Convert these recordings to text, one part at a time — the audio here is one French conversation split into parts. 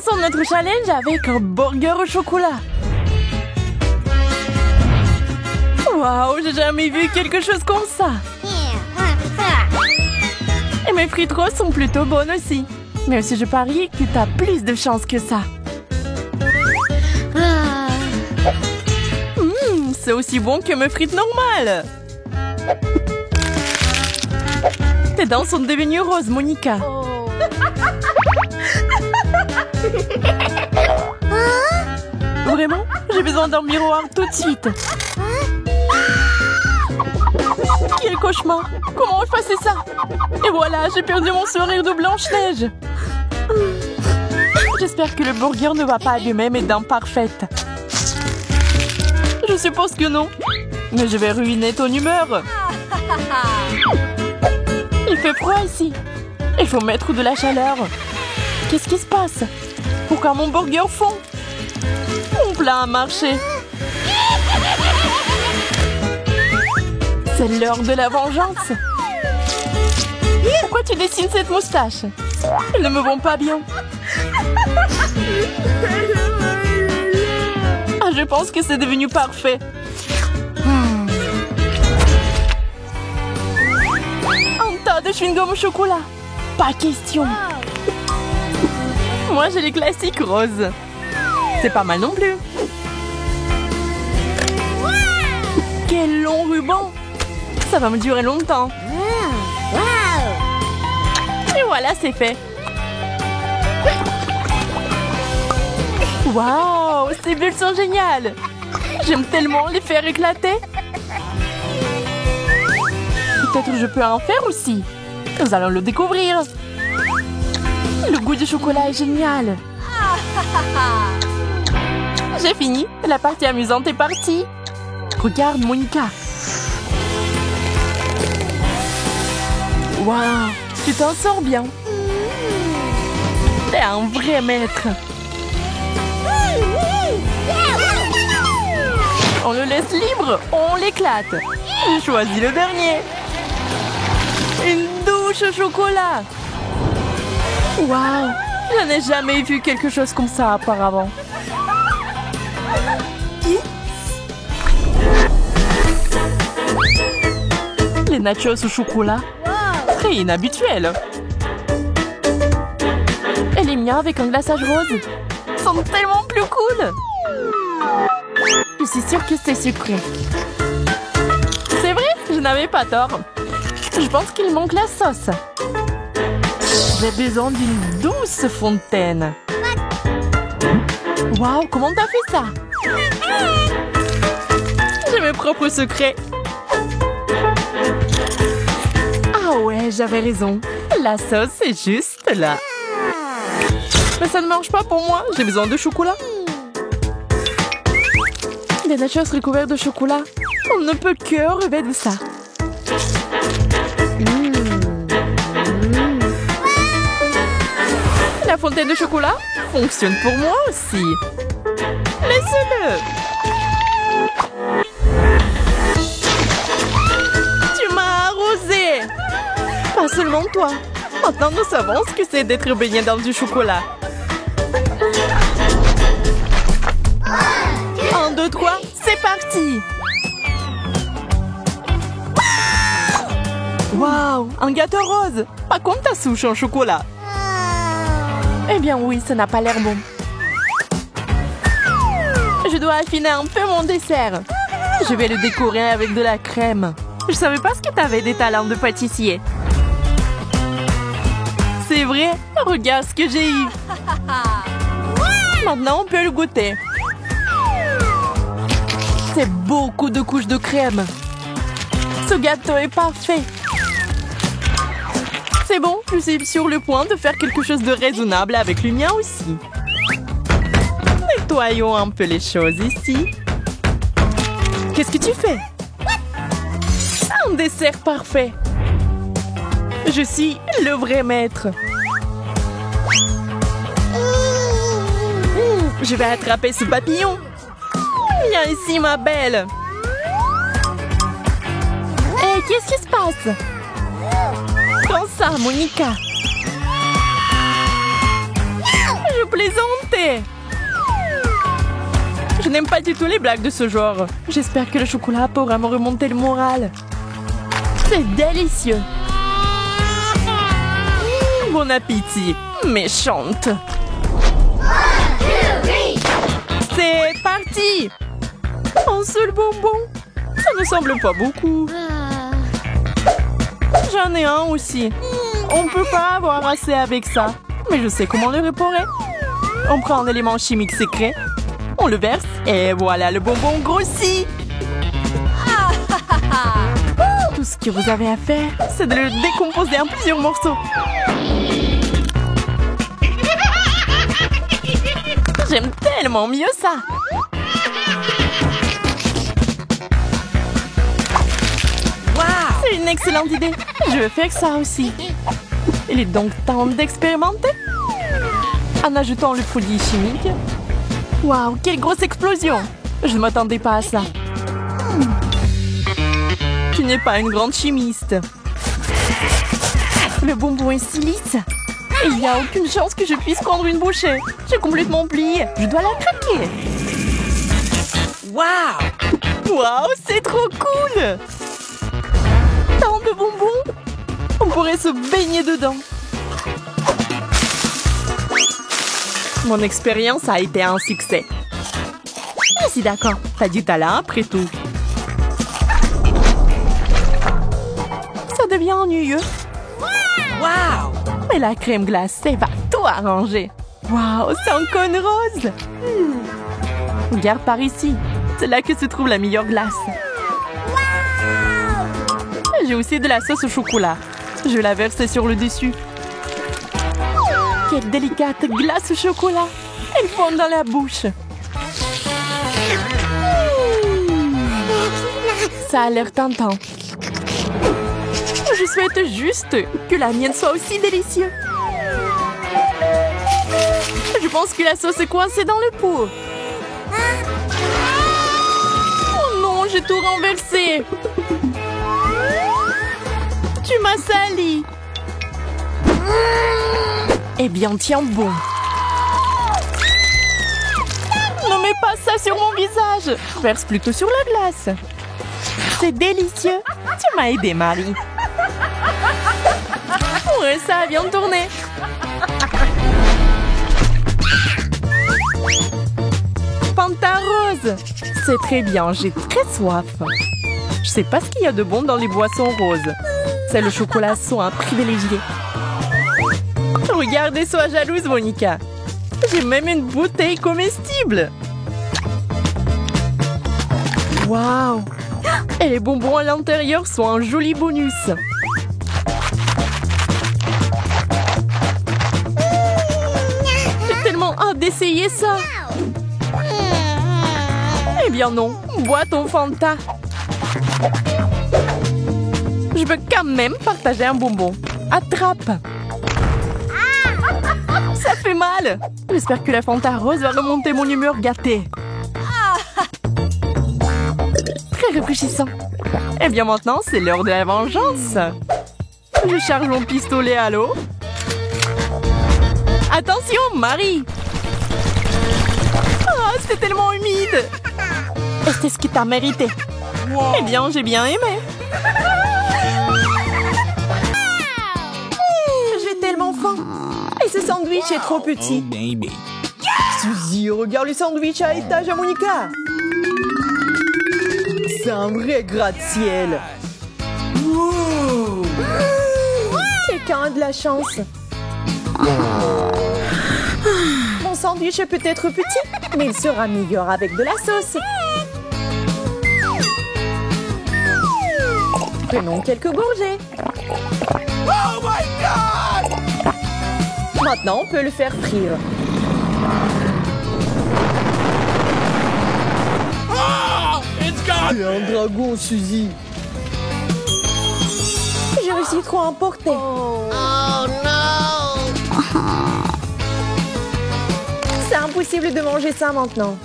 Commençons notre challenge avec un burger au chocolat. Waouh, j'ai jamais vu quelque chose comme ça. Et mes frites roses sont plutôt bonnes aussi. Mais aussi je parie que t'as plus de chance que ça. C'est aussi bon que mes frites normales. Tes dents sont devenues roses, Monica. Vraiment? J'ai besoin d'un miroir tout de suite. Quel cauchemar! Comment effacer ça? Et voilà, j'ai perdu mon sourire de Blanche-Neige. J'espère que le burger ne va pas allumer mes dents parfaites. Je suppose que non. Mais je vais ruiner ton humeur. Il fait froid ici. Il faut mettre de la chaleur. Qu'est-ce qui se passe? Pourquoi mon burger fond? Mon plat a marché. C'est l'heure de la vengeance. Pourquoi tu dessines cette moustache? Ils ne me vont pas bien. Ah, je pense que c'est devenu parfait. Un tas de chewing-gum au chocolat. Pas question. Moi, j'ai les classiques roses. C'est pas mal non plus. Quel long ruban. Ça va me durer longtemps. Et voilà, c'est fait. Waouh, ces bulles sont géniales. J'aime tellement les faire éclater. Peut-être je peux en faire aussi. Nous allons le découvrir. Le goût du chocolat est génial. J'ai fini. La partie amusante est partie. Regarde, Monica. Waouh, tu t'en sors bien. T'es un vrai maître. On le laisse libre, on l'éclate. J'ai choisi le dernier. Une douche au chocolat. Waouh, je n'ai jamais vu quelque chose comme ça auparavant. Les nachos au chocolat. Très inhabituel. Et les miens avec un glaçage rose sont tellement plus cool. Je suis sûre que c'est sucré. C'est vrai, je n'avais pas tort. Je pense qu'il manque la sauce. J'ai besoin d'une douce fontaine. Waouh, comment t'as fait ça? J'ai mes propres secrets. Ah ouais, j'avais raison. La sauce est juste là. Mais ça ne marche pas pour moi. J'ai besoin de chocolat. Des nachos recouverts de chocolat. On ne peut que rêver de ça. La fontaine de chocolat fonctionne pour moi aussi. Laissez-le. Tu m'as arrosé. Pas seulement toi. Maintenant, nous savons ce que c'est d'être baigné dans du chocolat. 1, 2, 3, c'est parti! Waouh, un gâteau rose! Pas comme ta souche en chocolat. Eh bien oui, ça n'a pas l'air bon. Je dois affiner un peu mon dessert. Je vais le décorer avec de la crème. Je savais pas ce que t'avais des talents de pâtissier. C'est vrai, regarde ce que j'ai eu. Maintenant, on peut le goûter. C'est beaucoup de couches de crème. Ce gâteau est parfait. C'est bon, je suis sur le point de faire quelque chose de raisonnable avec le mien aussi. Nettoyons un peu les choses ici. Qu'est-ce que tu fais? Un dessert parfait. Je suis le vrai maître. Je vais attraper ce papillon. Viens ici, ma belle. Hé, qu'est-ce qui se passe? Prends ça, Monica. Je plaisante! Je n'aime pas du tout les blagues de ce genre. J'espère que le chocolat pourra me remonter le moral. C'est délicieux! Bon appétit, méchante! C'est parti! Un seul bonbon? Ça ne semble pas beaucoup. J'en ai un aussi. On peut pas avoir assez avec ça. Mais je sais comment le réparer. On prend un élément chimique secret, on le verse et voilà, le bonbon grossit. Tout ce que vous avez à faire, c'est de le décomposer en plusieurs morceaux. J'aime tellement mieux ça. C'est une excellente idée. Je vais faire ça aussi. Il est donc temps d'expérimenter. En ajoutant le produit chimique. Waouh, quelle grosse explosion! Je ne m'attendais pas à ça. Tu n'es pas une grande chimiste. Le bonbon est si lisse. Et il n'y a aucune chance que je puisse prendre une bouchée. J'ai complètement plié. Je dois la craquer. Waouh! Waouh, c'est trop cool! Tant de bonbons! On pourrait se baigner dedans. Mon expérience a été un succès. Je suis d'accord. T'as du talent après tout. Ça devient ennuyeux. Waouh! Mais la crème glacée va tout arranger. Waouh, c'est un cône rose. Regarde par ici. C'est là que se trouve la meilleure glace. J'ai aussi de la sauce au chocolat. Je vais la verser sur le dessus. Quelle délicate glace au chocolat. Elle fond dans la bouche. Ça a l'air tentant. Je souhaite juste que la mienne soit aussi délicieuse. Je pense que la sauce est coincée dans le pot. Oh non, j'ai tout renversé. Tu m'as sali. Eh bien, tiens bon. Ne mets pas ça sur mon visage. Verse plutôt sur la glace. C'est délicieux. Tu m'as aidé, Marie. Ouais, ça a bien tourné. Fanta rose. C'est très bien, j'ai très soif. Je sais pas ce qu'il y a de bon dans les boissons roses. C'est le chocolat soin privilégié. Regardez, sois jalouse, Monica. J'ai même une bouteille comestible. Waouh! Et les bonbons à l'intérieur sont un joli bonus. J'ai tellement hâte d'essayer ça. Eh bien non, bois ton Fanta. Je veux quand même partager un bonbon. Attrape. Ça fait mal. J'espère que la Fanta rose va remonter mon humeur gâtée. Très réfléchissant. Eh bien maintenant, c'est l'heure de la vengeance. Je charge mon pistolet à l'eau. Attention, Marie. Oh, c'est tellement humide. Et c'est ce que t'as mérité. Eh bien, j'ai bien aimé. J'ai tellement faim. Et ce sandwich est trop petit. Oh, baby. Suzy, regarde le sandwich à étage à Monica. C'est un vrai gratte-ciel. Wow. Quelqu'un a de la chance. Mon sandwich est peut-être petit, mais il sera meilleur avec de la sauce. Prenons quelques gorgées. Oh my God! Maintenant, on peut le faire frire. Oh, it's gone! C'est un dragon, Suzy. J'ai réussi trop à emporter. Oh no! C'est impossible de manger ça maintenant.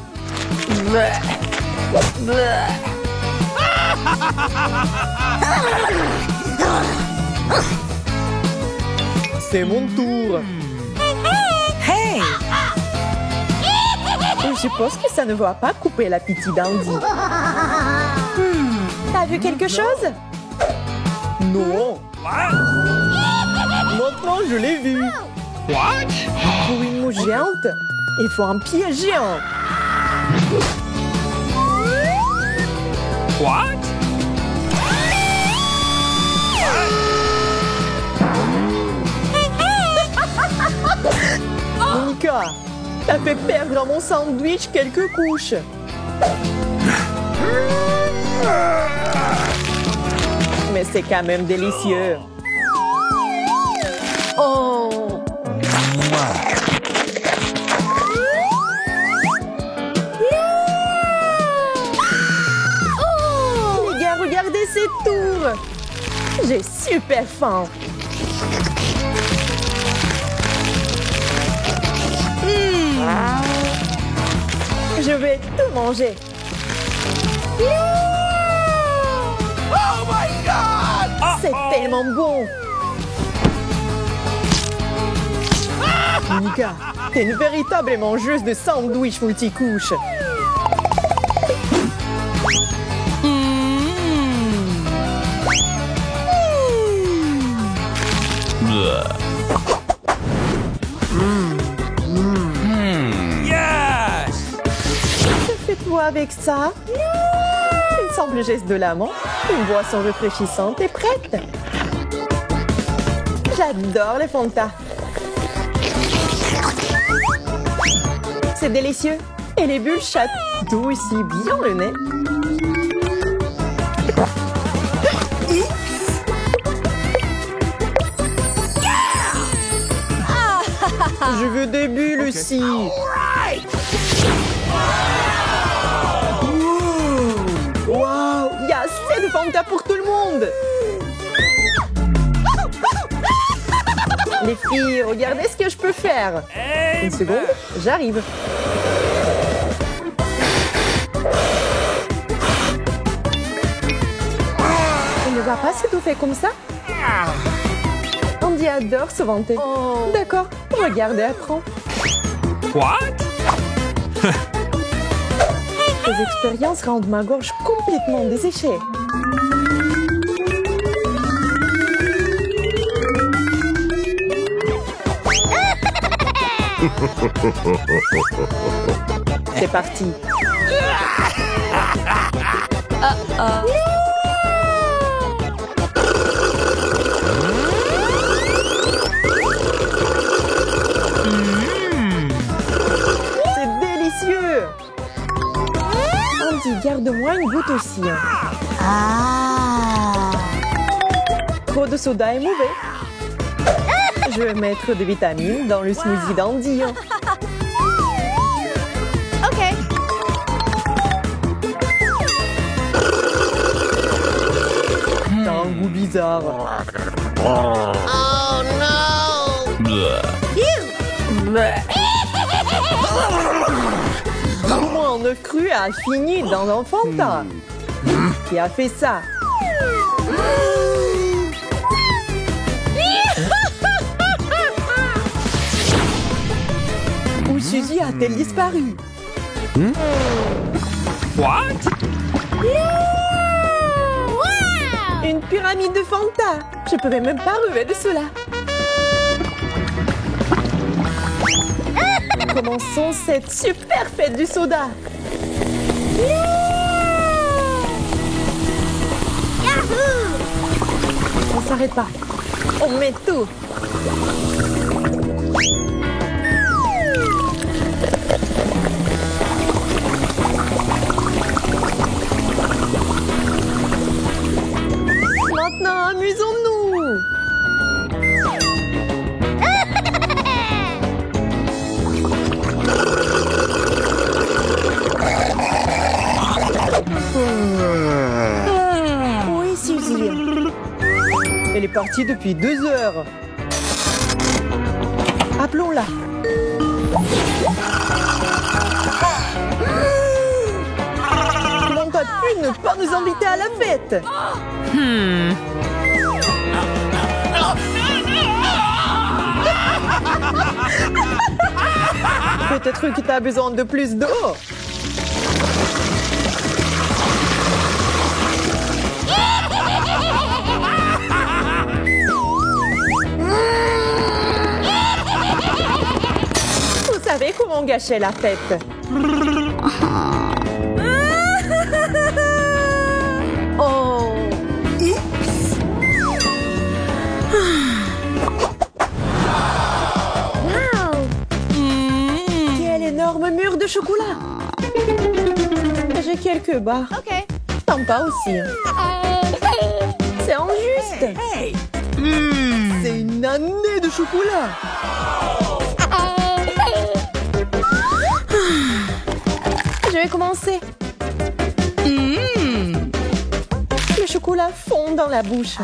C'est mon tour. Hey! Je pense que ça ne va pas couper l'appétit d'Andy. T'as vu quelque chose? Non. Maintenant, je l'ai vu. Pour une mouche géante, il faut un pied géant. Monica, t'as fait perdre à mon sandwich quelques couches. Mais c'est quand même délicieux. Oh! Les gars, regardez ces tours. J'ai super faim. Je vais tout manger. Oh my God! C'est tellement bon. Monica, t'es une véritable mangeuse de sandwich multicouches. Yes! Que fais-toi avec ça? Une simple geste de la main, une boisson rafraîchissante est prête. J'adore les Fanta. C'est délicieux. Et les bulles chatouillent aussi bien le nez. Je veux des bulles aussi. Wow, il y a assez de Fanta pour tout le monde. Les filles, regardez ce que je peux faire. Une seconde, j'arrive. On ne va pas s'étouffer comme ça. Andy adore se vanter. Oh. D'accord, regardez, apprends. Ces expériences rendent ma gorge complètement desséchée. C'est parti. C'est délicieux. Andy, garde-moi une goutte aussi. Trop de soda est mauvais. Je vais mettre des vitamines dans le smoothie d'Andy. OK. T'as un goût bizarre. Oh no! Au moins un œuf cru a fini dans un Fanta. Qui a fait ça? Où Suzy a-t-elle disparu? Une pyramide de Fanta. Je ne pouvais même pas rêver de cela. Commençons cette super fête du soda. On s'arrête pas. On met tout. Maintenant, amusons-nous. Oui, Suzy. Elle est partie depuis 2 heures. Appelons-la. Comment t'as pu ne pas nous inviter à la fête? Peut-être que tu as besoin de plus d'eau. Vous savez comment gâcher la fête? Oh! Quel énorme mur de chocolat! J'ai quelques barres. Ok. Sympa aussi. C'est injuste. C'est une année de chocolat. Je vais commencer. Le chocolat fond dans la bouche.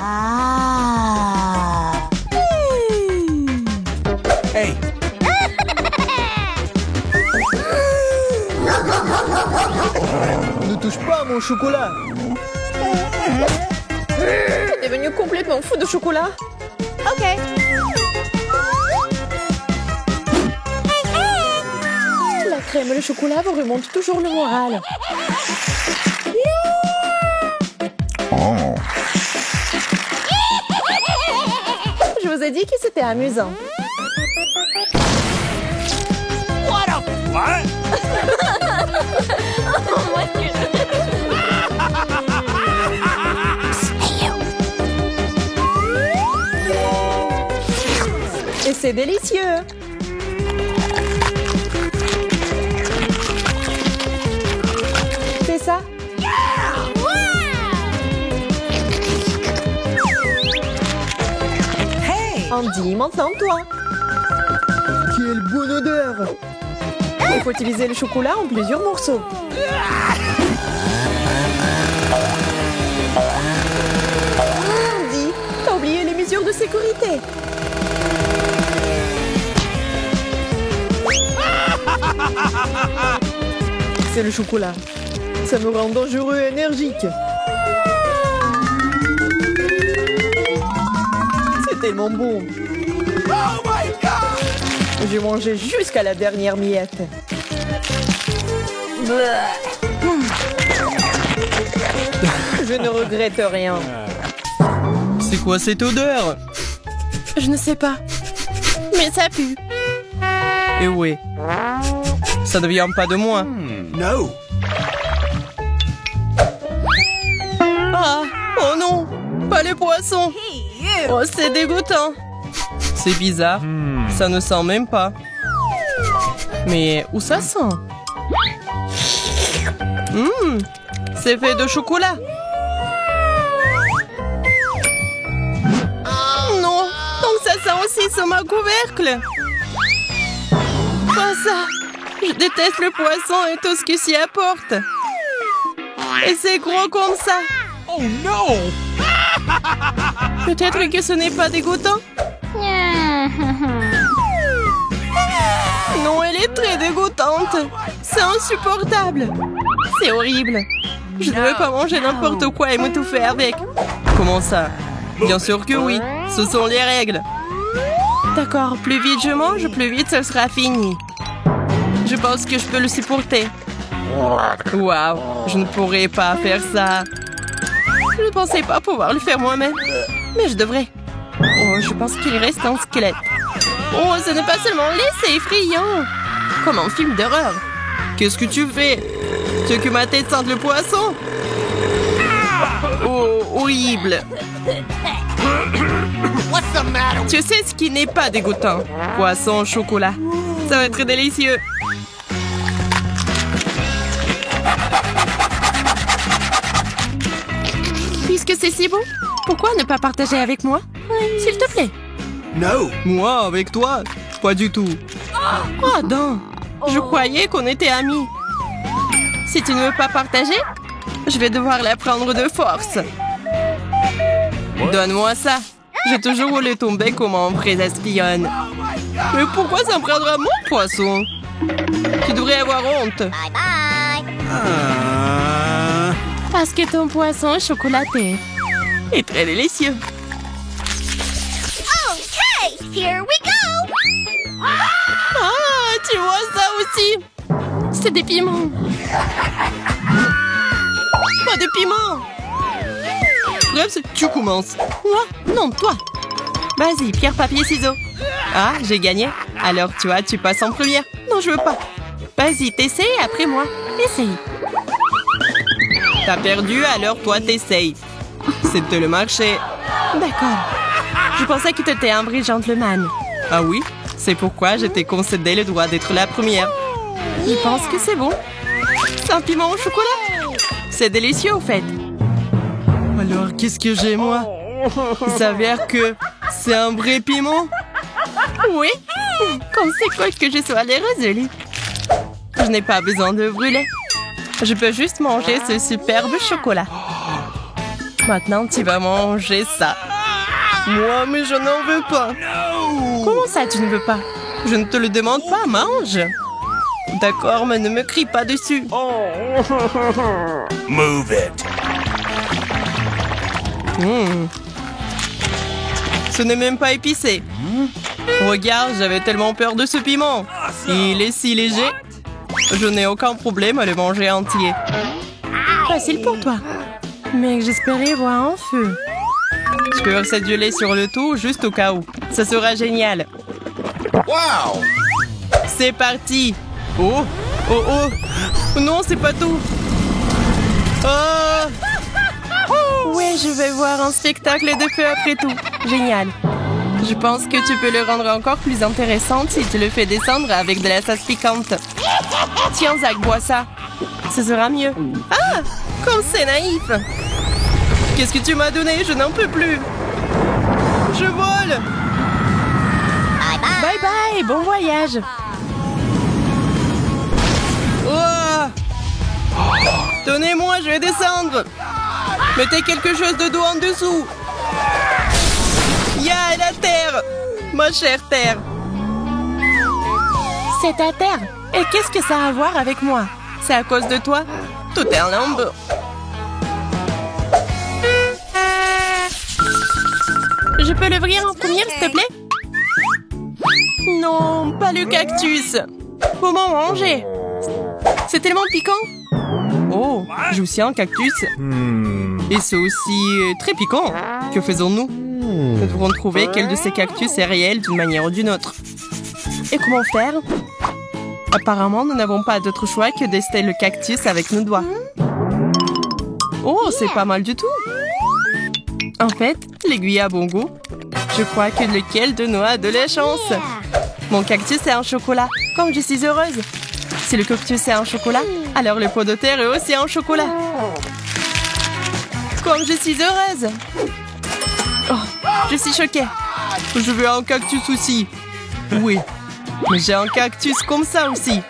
Hey! Ne touche pas à mon chocolat. T'es devenu complètement fou de chocolat. Ok. La crème et le chocolat vous remontent toujours le moral. Je vous ai dit que c'était amusant. What? Et c'est délicieux. C'est ça? Andy, maintenant toi. Quelle bonne odeur! Il faut utiliser le chocolat en plusieurs morceaux. Andy, t'as oublié les mesures de sécurité. C'est le chocolat. Ça me rend dangereux et énergique. C'est tellement bon. Oh my God! J'ai mangé jusqu'à la dernière miette. Je ne regrette rien. C'est quoi cette odeur? Je ne sais pas. Mais ça pue. Eh ouais. Ça ne vient pas de moi. No! Ah! Oh non! Pas les poissons! Oh, c'est dégoûtant! C'est bizarre. Ça ne sent même pas. Mais où ça sent? C'est fait de chocolat. Non! Donc ça sent aussi sur ma couvercle. Pas ça! Je déteste le poisson et tout ce qui s'y apporte. Et c'est gros comme ça. Oh no! Peut-être que ce n'est pas dégoûtant. Non, elle est très dégoûtante. C'est insupportable. C'est horrible. Je ne veux pas manger n'importe quoi et m'étouffer avec. Comment ça? Bien sûr que oui. Ce sont les règles. D'accord, plus vite je mange, plus vite ce sera fini. Je pense que je peux le supporter. Waouh, je ne pourrais pas faire ça. Je ne pensais pas pouvoir le faire moi-même. Mais je devrais. Oh, je pense qu'il reste un squelette. Oh, ce n'est pas seulement laid, c'est effrayant. Comme un film d'horreur. Qu'est-ce que tu fais? Tu veux que ma tête sente le poisson? Oh, horrible. What's the matter? Tu sais ce qui n'est pas dégoûtant? Poisson au chocolat. Ça va être délicieux. Puisque c'est si bon, pourquoi ne pas partager avec moi? S'il te plaît. No! Moi, avec toi? Pas du tout. Oh, non. Je croyais qu'on était amis. Si tu ne veux pas partager, je vais devoir la prendre de force. Donne-moi ça. J'ai toujours voulu tomber comme un vrai espionne. Mais pourquoi ça me prendra mon poisson? Tu devrais avoir honte. Parce que ton poisson chocolaté est très délicieux. Okay, here we go! Ah, tu Tu vois ça aussi? C'est des piments. Pas de piment. Bref, tu commences. Moi? Non, toi. Vas-y, pierre, papier, ciseaux. Ah, j'ai gagné. Alors, tu passes en première. Non, je veux pas. Vas-y, t'essayes après moi. Essaye. T'as perdu, alors toi, t'essayes. C'était le marché. D'accord. Je pensais que t'étais un vrai gentleman. Ah oui? C'est pourquoi je t'ai concédé le droit d'être la première. Je pense que c'est bon. C'est un piment au chocolat. C'est délicieux, au fait. Alors, qu'est-ce que j'ai, moi? Il s'avère que c'est un vrai piment. Oui. Comme c'est cool que je sois les résolue. Je n'ai pas besoin de brûler. Je peux juste manger ce superbe chocolat. Maintenant, tu vas manger ça. Moi, mais je n'en veux pas. Comment ça, tu ne veux pas? Je ne te le demande pas, mange. D'accord, mais ne me crie pas dessus. Move it. Ce n'est même pas épicé. Regarde, j'avais tellement peur de ce piment. Il est si léger. Je n'ai aucun problème à le manger entier. Facile pour toi. Mais j'espérais voir un feu. Je peux verser du lait sur le tout, juste au cas où. Ça sera génial. Wow. C'est parti. Oh, oh, oh. Non, c'est pas tout. Oh. Ouais, je vais voir un spectacle de feu après tout. Génial. Je pense que tu peux le rendre encore plus intéressant si tu le fais descendre avec de la sauce piquante. Tiens, Zach, bois ça. Ce sera mieux. Ah, comme c'est naïf. Qu'est-ce que tu m'as donné? Je n'en peux plus. Je vole. Bye bye, bon voyage. Oh. Donnez-moi, je vais descendre. Mettez quelque chose de doux en dessous. Ya, la terre. Ma chère terre. C'est ta terre. Et qu'est-ce que ça a à voir avec moi? C'est à cause de toi? Tout est en lambeaux. Je peux l'ouvrir en première, s'il te plaît? Non, pas le cactus. Comment manger? C'est tellement piquant. Oh, j'ai aussi un cactus. Et c'est aussi très piquant. Que faisons-nous? Nous devrons trouver quel de ces cactus est réel d'une manière ou d'une autre. Et comment faire? Apparemment, nous n'avons pas d'autre choix que d'ester le cactus avec nos doigts. Oh, c'est pas mal du tout. En fait, l'aiguille a bon goût. Je crois que lequel de nous a de la chance? Mon cactus est un chocolat, comme je suis heureuse. Si le cactus est un chocolat, alors le pot de terre est aussi un chocolat. Comme je suis heureuse. Oh, je suis choquée. Je veux un cactus aussi. Oui, mais j'ai un cactus comme ça aussi.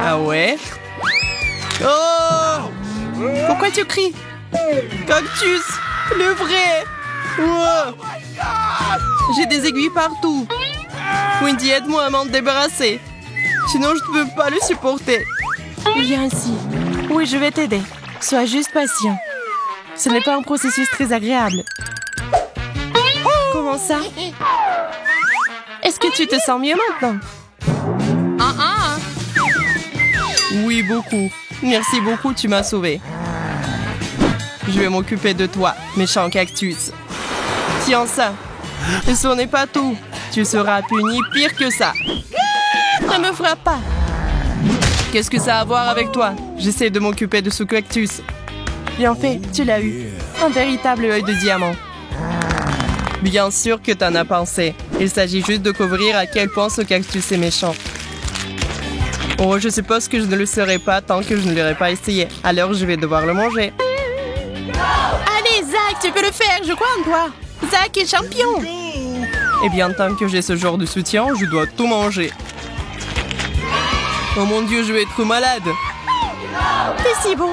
Ah ouais? Oh! Pourquoi tu cries? Cactus! Le vrai! Wow. J'ai des aiguilles partout. Wendy, aide-moi à m'en débarrasser. Sinon, je ne peux pas le supporter. Viens ici. Oui, je vais t'aider. Sois juste patient. Ce n'est pas un processus très agréable. Comment ça? Est-ce que tu te sens mieux maintenant? Oui, beaucoup. Merci beaucoup, tu m'as sauvée. Je vais m'occuper de toi, méchant cactus. Tiens ça. Et ce n'est pas tout. Tu seras puni pire que ça. Ne me frappe pas. Qu'est-ce que ça a à voir avec toi? J'essaie de m'occuper de ce cactus. Bien fait, tu l'as eu. Un véritable œil de diamant. Bien sûr que t'en as pensé. Il s'agit juste de couvrir à quel point ce cactus est méchant. Oh, je suppose que je ne le saurais pas tant que je ne l'aurais pas essayé. Alors je vais devoir le manger. Allez, Zach, tu peux le faire, je crois en toi. Zach est champion. Eh bien, tant que j'ai ce genre de soutien, je dois tout manger. Oh mon Dieu, je vais être malade. T'es si bon.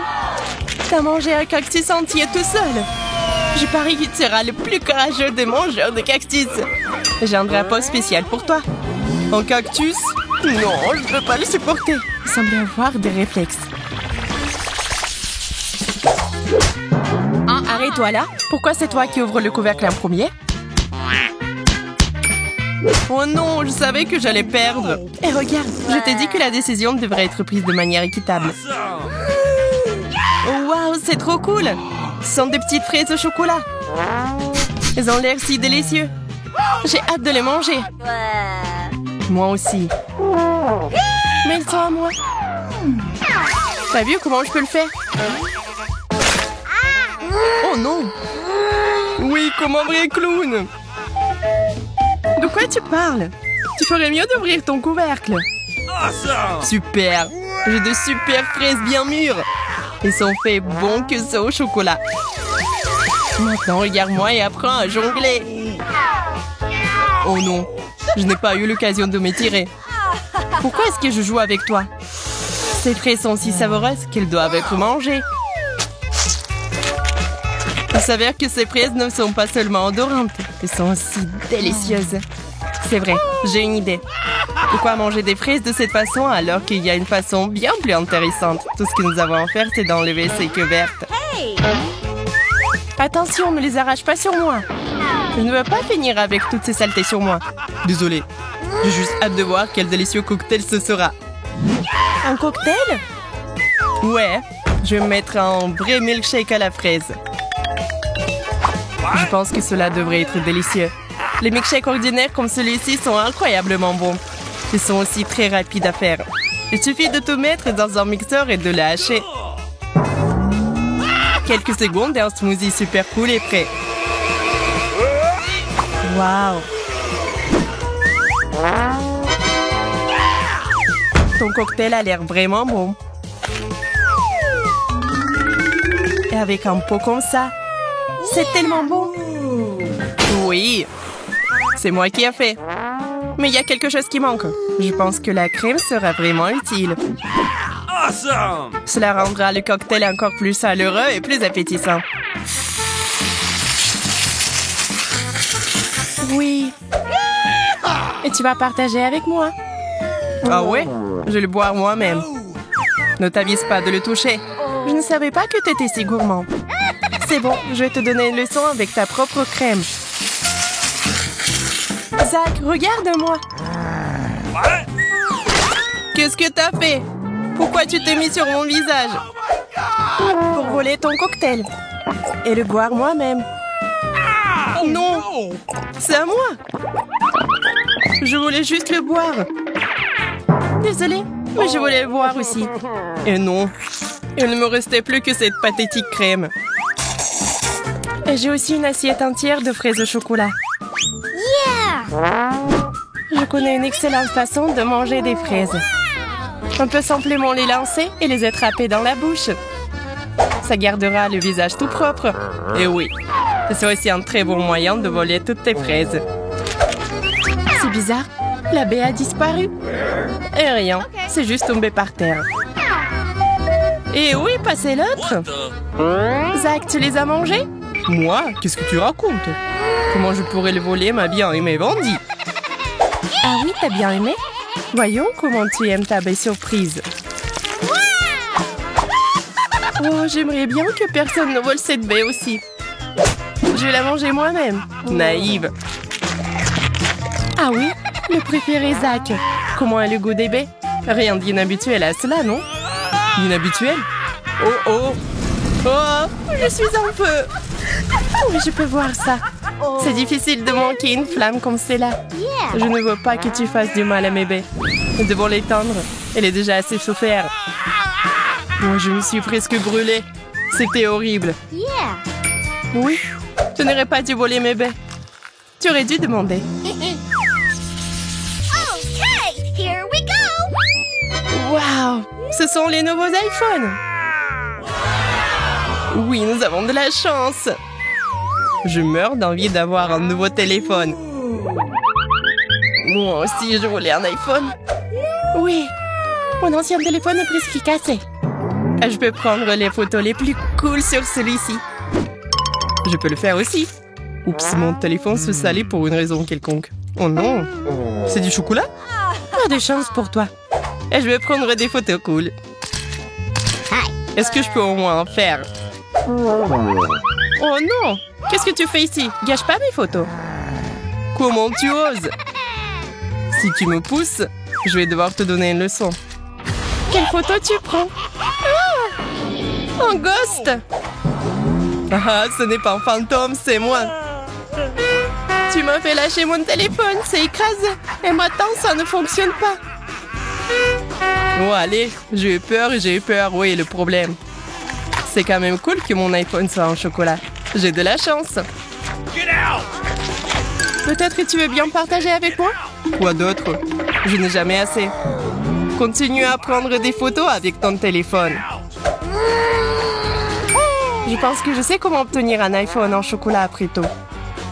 T'as mangé un cactus entier tout seul. Je parie que tu seras le plus courageux des mangeurs de cactus. J'ai un drapeau spécial pour toi. Un cactus? Non, je ne peux pas le supporter. Il semble avoir des réflexes. Arrête-toi là. Pourquoi c'est toi qui ouvres le couvercle en premier? Oh non, je savais que j'allais perdre. Et regarde, je t'ai dit que la décision devrait être prise de manière équitable. Oh waouh, c'est trop cool. Ce sont des petites fraises au chocolat. Elles ont l'air si délicieux. J'ai hâte de les manger. Moi aussi. Mais ils sont à moi. T'as vu comment je peux le faire? Oh non! Oui, comme un vrai clown! De quoi tu parles? Tu ferais mieux d'ouvrir ton couvercle. Super! J'ai de super fraises bien mûres. Ils sont faits bons que ça au chocolat. Maintenant, regarde-moi et apprends à jongler. Oh non, je n'ai pas eu l'occasion de m'étirer. Pourquoi est-ce que je joue avec toi? Ces fraises sont si savoureuses qu'elles doivent être mangées. Il s'avère que ces fraises ne sont pas seulement odorantes, elles sont aussi délicieuses. C'est vrai, j'ai une idée. Pourquoi manger des fraises de cette façon alors qu'il y a une façon bien plus intéressante? Tout ce que nous avons à faire, c'est d'enlever ces queues vertes. Attention, ne les arrache pas sur moi. Je ne veux pas finir avec toutes ces saletés sur moi. Désolée, j'ai juste hâte de voir quel délicieux cocktail ce sera. Un cocktail? Ouais, je vais me mettre un vrai milkshake à la fraise. Je pense que cela devrait être délicieux. Les milkshakes ordinaires comme celui-ci sont incroyablement bons. Ils sont aussi très rapides à faire. Il suffit de tout mettre dans un mixeur et de le hacher. Quelques secondes et un smoothie super cool est prêt. Waouh! Ton cocktail a l'air vraiment bon. Et avec un pot comme ça, c'est tellement bon. Oui, c'est moi qui ai fait. Mais il y a quelque chose qui manque. Je pense que la crème sera vraiment utile. Awesome! Cela rendra le cocktail encore plus chaleureux et plus appétissant. Oui. Et tu vas partager avec moi? Ah ouais? Je vais le boire moi-même. Ne t'avise pas de le toucher. Je ne savais pas que tu étais si gourmand. C'est bon, je vais te donner une leçon avec ta propre crème. Zach, regarde-moi. Qu'est-ce que t'as fait? Pourquoi tu t'es mis sur mon visage? Pour voler ton cocktail. Et le boire moi-même. Non, c'est à moi. Je voulais juste le boire. Désolée, mais je voulais le boire aussi. Et non, il ne me restait plus que cette pathétique crème. Et j'ai aussi une assiette entière de fraises au chocolat. Je connais une excellente façon de manger des fraises. On peut simplement les lancer et les attraper dans la bouche. Ça gardera le visage tout propre. Et oui, c'est aussi un très bon moyen de voler toutes tes fraises. C'est bizarre, la baie a disparu. Et rien, c'est juste tombé par terre. Et où est passé l'autre? Zach, tu les as mangés? Moi? Qu'est-ce que tu racontes? Comment je pourrais le voler, ma bien-aimée Wendy? Ah oui, t'as bien aimé? Voyons comment tu aimes ta baie surprise. Oh, j'aimerais bien que personne ne vole cette baie aussi. Je vais la manger moi-même. Naïve. Ah oui, le préféré Zach. Comment est le goût des baies? Rien d'inhabituel à cela, non? Inhabituel? Oh oh! Oh, je suis en feu! Oui, je peux voir ça. C'est difficile de manquer une flamme comme celle-là. Je ne veux pas que tu fasses du mal à mes baies. Nous devons l'éteindre. Elle est déjà assez soufferte. Moi, je me suis presque brûlée. C'était horrible. Oui, je n'aurais pas dû voler mes baies. Tu aurais dû demander. Waouh! Ce sont les nouveaux iPhones! Oui, nous avons de la chance! Je meurs d'envie d'avoir un nouveau téléphone. Moi aussi, je voulais un iPhone. Oui, mon ancien téléphone est presque cassé. Je peux prendre les photos les plus cool sur celui-ci. Je peux le faire aussi. Oups, mon téléphone se salit pour une raison quelconque. Oh non! C'est du chocolat? Pas de chance pour toi. Et je vais prendre des photos cool. Est-ce que je peux au moins en faire? Oh non! Qu'est-ce que tu fais ici? Gâche pas mes photos. Comment tu oses? Si tu me pousses, je vais devoir te donner une leçon. Quelle photo tu prends? Un ghost! Ah, ce n'est pas un fantôme, c'est moi. Tu m'as fait lâcher mon téléphone, c'est écrasé. Et maintenant, ça ne fonctionne pas. Oh, allez, j'ai eu peur. Oui, le problème. C'est quand même cool que mon iPhone soit en chocolat. J'ai de la chance. Peut-être que tu veux bien partager avec moi? Quoi d'autre? Je n'ai jamais assez. Continue à prendre des photos avec ton téléphone. Je pense que je sais comment obtenir un iPhone en chocolat après tout.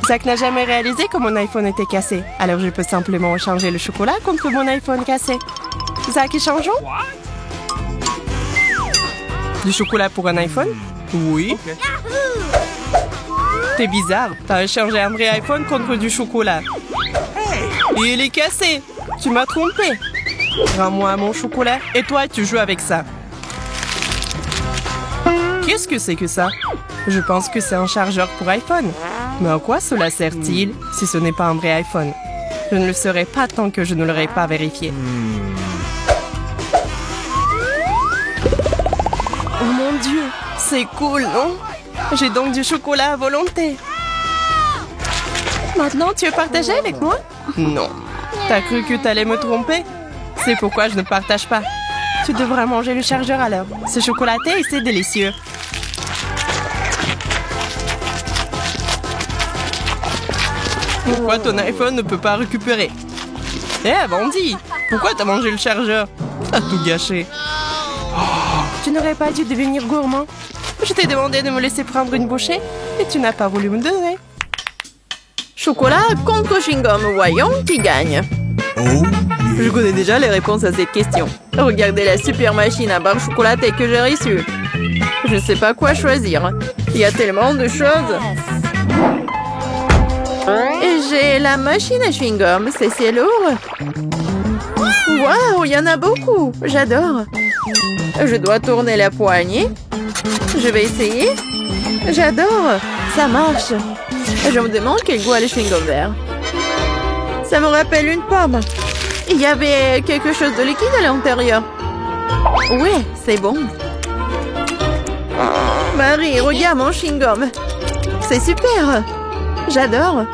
Zach n'a jamais réalisé que mon iPhone était cassé. Alors je peux simplement échanger le chocolat contre mon iPhone cassé. Zach, échangeons? Du chocolat pour un iPhone? Oui. Okay. T'es bizarre. T'as échangé un vrai iPhone contre du chocolat. Et il est cassé. Tu m'as trompé. Rends-moi mon chocolat et toi, tu joues avec ça. Qu'est-ce que c'est que ça? Je pense que c'est un chargeur pour iPhone. Mais à quoi cela sert-il si ce n'est pas un vrai iPhone? Je ne le saurais pas tant que je ne l'aurais pas vérifié. Oh mon Dieu, c'est cool, non? J'ai donc du chocolat à volonté. Maintenant, tu veux partager avec moi? Non. T'as cru que t'allais me tromper? C'est pourquoi je ne partage pas. Tu devrais manger le chargeur alors. C'est chocolaté et c'est délicieux. Pourquoi ton iPhone ne peut pas récupérer? Eh, bandit! Pourquoi t'as mangé le chargeur? T'as tout gâché. Tu n'aurais pas dû devenir gourmand. Je t'ai demandé de me laisser prendre une bouchée et tu n'as pas voulu me donner. Chocolat contre chewing-gum, voyons qui gagne. Je connais déjà les réponses à cette question. Regardez la super machine à barre chocolatée que j'ai reçue. Je ne sais pas quoi choisir. Il y a tellement de choses. Et j'ai la machine à chewing-gum. C'est lourd. Waouh, il y en a beaucoup. J'adore. Je dois tourner la poignée. Je vais essayer. J'adore. Ça marche. Je me demande quel goût a le chewing-gum vert. Ça me rappelle une pomme. Il y avait quelque chose de liquide à l'intérieur. Ouais, c'est bon. Marie, regarde mon chewing-gum. C'est super. J'adore.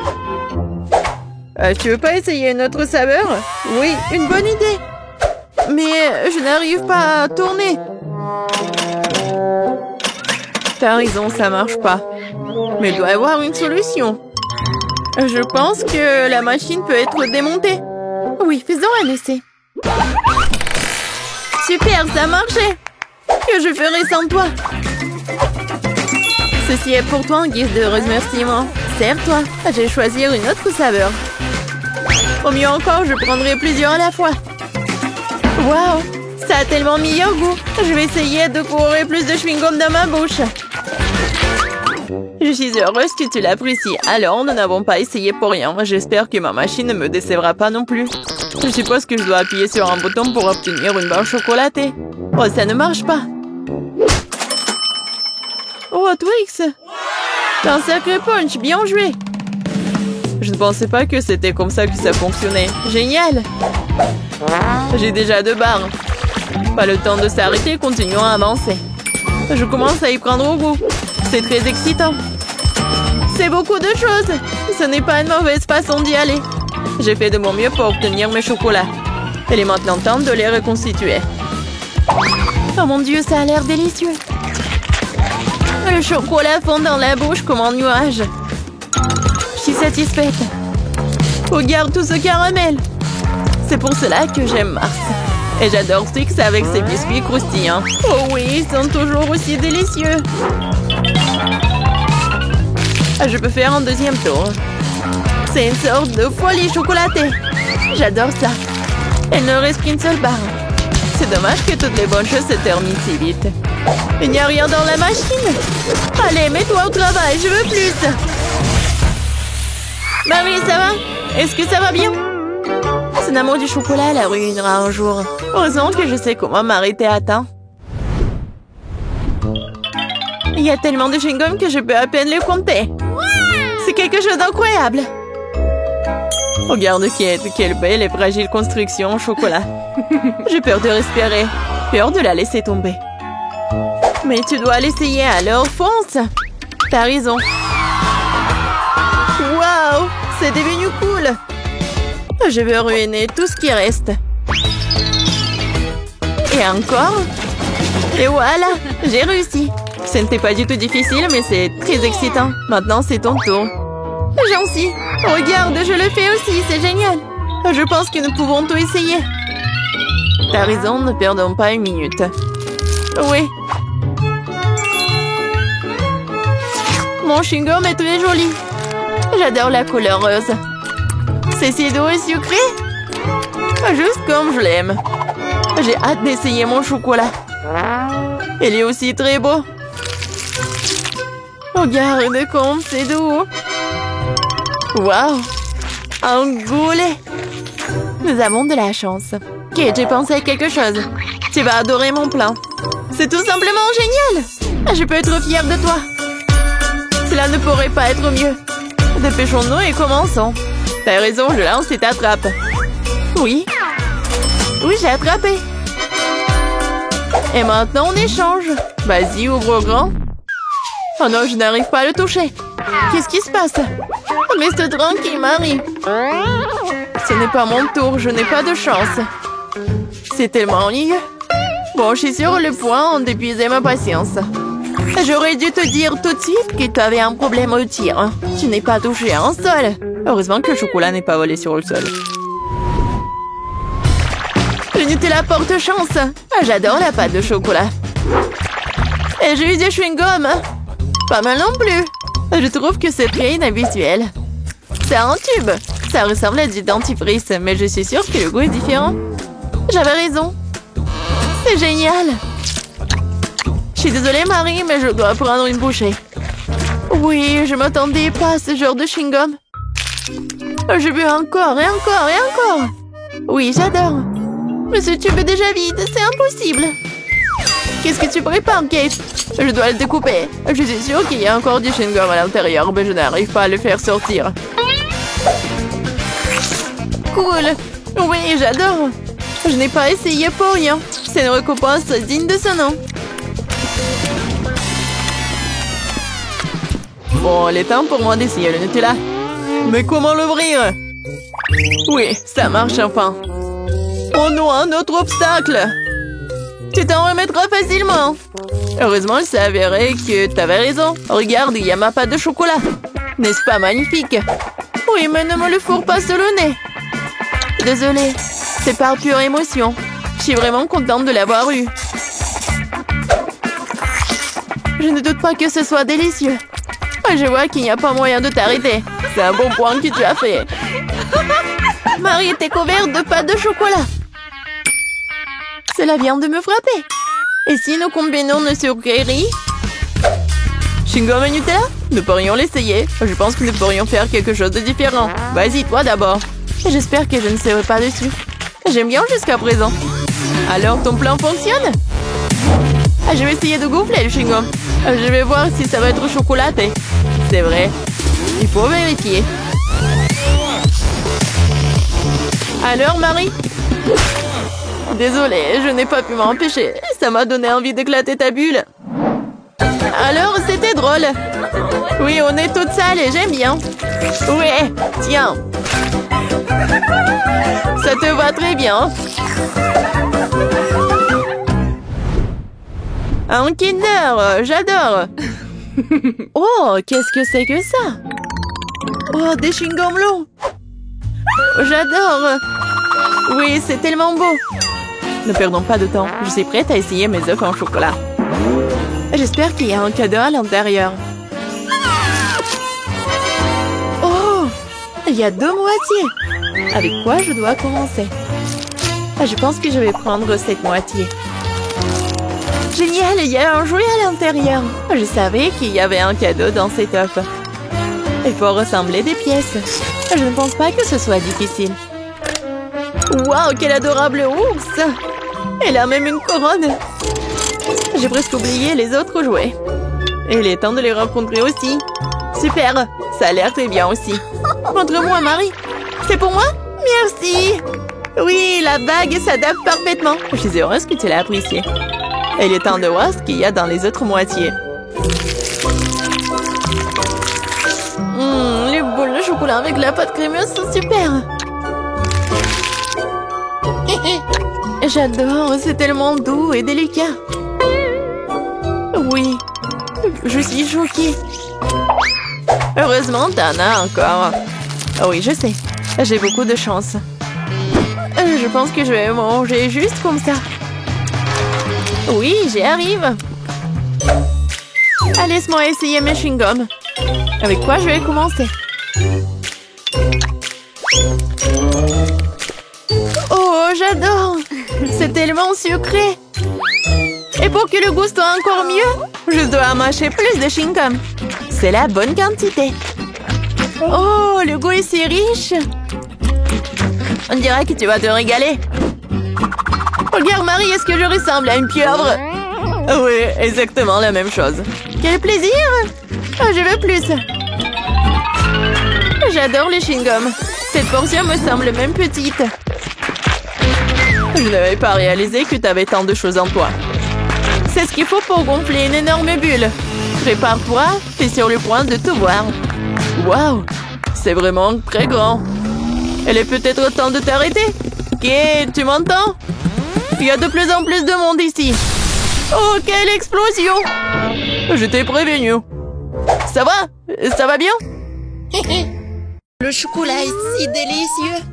Tu veux pas essayer une autre saveur? Oui, une bonne idée. Mais je n'arrive pas à tourner. T'as raison, ça marche pas. Mais il doit y avoir une solution. Je pense que la machine peut être démontée. Oui, faisons un essai. Super, ça a marché. Que je ferai sans toi? Ceci est pour toi en guise de remerciement. Sers-toi. Je vais choisir une autre saveur. Au mieux encore, je prendrai plusieurs à la fois. Waouh, ça a tellement mis au goût. Je vais essayer de courir plus de chewing-gum dans ma bouche. Je suis heureuse que tu l'apprécies. Alors, nous n'avons pas essayé pour rien. J'espère que ma machine ne me décevra pas non plus. Je suppose que je dois appuyer sur un bouton pour obtenir une barre chocolatée. Oh, ça ne marche pas. Oh, Twix! T'as un sacré punch, bien joué! Je ne pensais pas que c'était comme ça que ça fonctionnait. Génial! J'ai déjà 2 barres. Pas le temps de s'arrêter, continuons à avancer. Je commence à y prendre au goût. C'est très excitant. C'est beaucoup de choses. Ce n'est pas une mauvaise façon d'y aller. J'ai fait de mon mieux pour obtenir mes chocolats. Il est maintenant temps de les reconstituer. Oh mon Dieu, ça a l'air délicieux. Le chocolat fond dans la bouche comme un nuage. Je suis satisfaite. Regarde tout ce caramel. C'est pour cela que j'aime Mars. Et j'adore Twix avec ses biscuits croustillants. Oh oui, ils sont toujours aussi délicieux. Je peux faire un deuxième tour. C'est une sorte de folie chocolatée. J'adore ça. Il ne reste qu'une seule barre. C'est dommage que toutes les bonnes choses se terminent si vite. Il n'y a rien dans la machine. Allez, mets-toi au travail, je veux plus. Marie, ça va? Est-ce que ça va bien? Son amour du chocolat la ruinera un jour. Heureusement que je sais comment m'arrêter à temps. Il y a tellement de chewing-gum que je peux à peine les compter. C'est quelque chose d'incroyable. Regarde Kate, quelle belle et fragile construction en chocolat. J'ai peur de respirer, peur de la laisser tomber. Mais tu dois l'essayer, alors fonce. T'as raison. Waouh, c'est devenu cool. Je veux ruiner tout ce qui reste. Et encore. Et voilà, j'ai réussi. Ce n'était pas du tout difficile, mais c'est très excitant. Maintenant, c'est ton tour. Jancy, regarde, je le fais aussi, c'est génial. Je pense que nous pouvons tout essayer. T'as raison, ne perdons pas une minute. Oui. Mon chewing-gum est très joli. J'adore la couleur rose. C'est si doux et sucré. Juste comme je l'aime. J'ai hâte d'essayer mon chocolat. Il est aussi très beau. Regarde comme c'est doux. Waouh! Un goulet! Nous avons de la chance. Ok, j'ai pensé à quelque chose. Tu vas adorer mon plan. C'est tout simplement génial! Je peux être fière de toi. Cela ne pourrait pas être mieux. Dépêchons-nous et commençons. T'as raison, je lance et t'attrape. Oui. Oui, j'ai attrapé. Et maintenant, on échange. Vas-y, ouvre grand. Oh non, je n'arrive pas à le toucher. Qu'est-ce qui se passe? Reste tranquille, Marie. Ce n'est pas mon tour, je n'ai pas de chance. C'est tellement ennuyeux. Bon, je suis sur le point d'épuiser ma patience. J'aurais dû te dire tout de suite que tu avais un problème au tir. Tu n'es pas touché à un sol. Heureusement que le chocolat n'est pas volé sur le sol. Le Nutella porte chance. J'adore la pâte de chocolat. Et j'ai eu des chewing-gums. Pas mal non plus. Je trouve que c'est très inhabituel. C'est un tube. Ça ressemble à du dentifrice, mais je suis sûre que le goût est différent. J'avais raison. C'est génial. Je suis désolée, Marie, mais je dois prendre une bouchée. Oui, je m'attendais pas à ce genre de chewing-gum. Je veux encore et encore et encore. Oui, j'adore. Mais ce tube est déjà vide, c'est impossible. Qu'est-ce que tu prépares, Kate? Je dois le découper. Je suis sûre qu'il y a encore du chewing-gum à l'intérieur, mais je n'arrive pas à le faire sortir. Cool. Oui, j'adore. Je n'ai pas essayé pour rien. C'est une récompense digne de ce nom. Bon, il est temps pour moi d'essayer le Nutella. Mais comment l'ouvrir? Oui, ça marche enfin. Oh non, un autre obstacle. Tu t'en remettras facilement. Heureusement, il s'est avéré que tu avais raison. Regarde, il y a ma pâte de chocolat. N'est-ce pas magnifique? Oui, mais ne me le fourre pas sur le nez. Désolée, c'est par pure émotion. Je suis vraiment contente de l'avoir eu. Je ne doute pas que ce soit délicieux. Je vois qu'il n'y a pas moyen de t'arrêter. C'est un bon point que tu as fait. Marie était couverte de pâte de chocolat. Cela vient de me frapper. Et si nous combinons nos sucreries? Chewing-gum et Nutella? Nous pourrions l'essayer. Je pense que nous pourrions faire quelque chose de différent. Vas-y, toi d'abord. J'espère que je ne serai pas dessus. J'aime bien jusqu'à présent. Alors, ton plan fonctionne? Je vais essayer de gonfler le chewing-gum. Je vais voir si ça va être chocolaté. C'est vrai. Il faut vérifier. Alors, Marie? Désolée, je n'ai pas pu m'empêcher. Ça m'a donné envie d'éclater ta bulle. Alors, c'était drôle. Oui, on est toutes sales et j'aime bien. Ouais, tiens. Ça te va très bien. Un Kinder, j'adore. Oh, qu'est-ce que c'est que ça? Oh, des chewing-gums longs. J'adore. Oui, c'est tellement beau. Ne perdons pas de temps. Je suis prête à essayer mes œufs en chocolat. J'espère qu'il y a un cadeau à l'intérieur. Oh, il y a 2 moitiés. Avec quoi je dois commencer? Je pense que je vais prendre cette moitié. Génial, il y a un jouet à l'intérieur. Je savais qu'il y avait un cadeau dans cet œuf. Il faut ressembler des pièces. Je ne pense pas que ce soit difficile. Waouh, quel adorable ours! Elle a même une couronne. J'ai presque oublié les autres jouets. Et il est temps de les rencontrer aussi. Super, ça a l'air très bien aussi. Montre-moi, Marie. C'est pour moi? Merci! Oui, la bague s'adapte parfaitement. Je suis heureuse que tu l'aies appréciée. Il est temps de voir ce qu'il y a dans les autres moitiés. Les boules de chocolat avec la pâte crémeuse sont super. J'adore, c'est tellement doux et délicat. Oui, je suis choquée. Heureusement, t'en as encore. Oui, je sais, j'ai beaucoup de chance. Je pense que je vais manger juste comme ça. Oui, j'y arrive. Laisse-moi essayer mes chewing-gums. Avec quoi je vais commencer? Oh, j'adore! C'est tellement sucré! Et pour que le goût soit encore mieux, je dois mâcher plus de chewing-gum. C'est la bonne quantité. Oh, le goût est si riche! On dirait que tu vas te régaler. Regarde, Marie, est-ce que je ressemble à une pieuvre? Oui, exactement la même chose. Quel plaisir! Je veux plus. J'adore les chewing-gums. Cette portion me semble même petite. Je n'avais pas réalisé que tu avais tant de choses en toi. C'est ce qu'il faut pour gonfler une énorme bulle. Prépare-toi, t'es sur le point de tout voir. Waouh, c'est vraiment très grand. Il est peut-être temps de t'arrêter. Ok, tu m'entends? Il y a de plus en plus de monde ici. Oh, quelle explosion! Je t'ai prévenu. Ça va? Ça va bien? Le chocolat est si délicieux.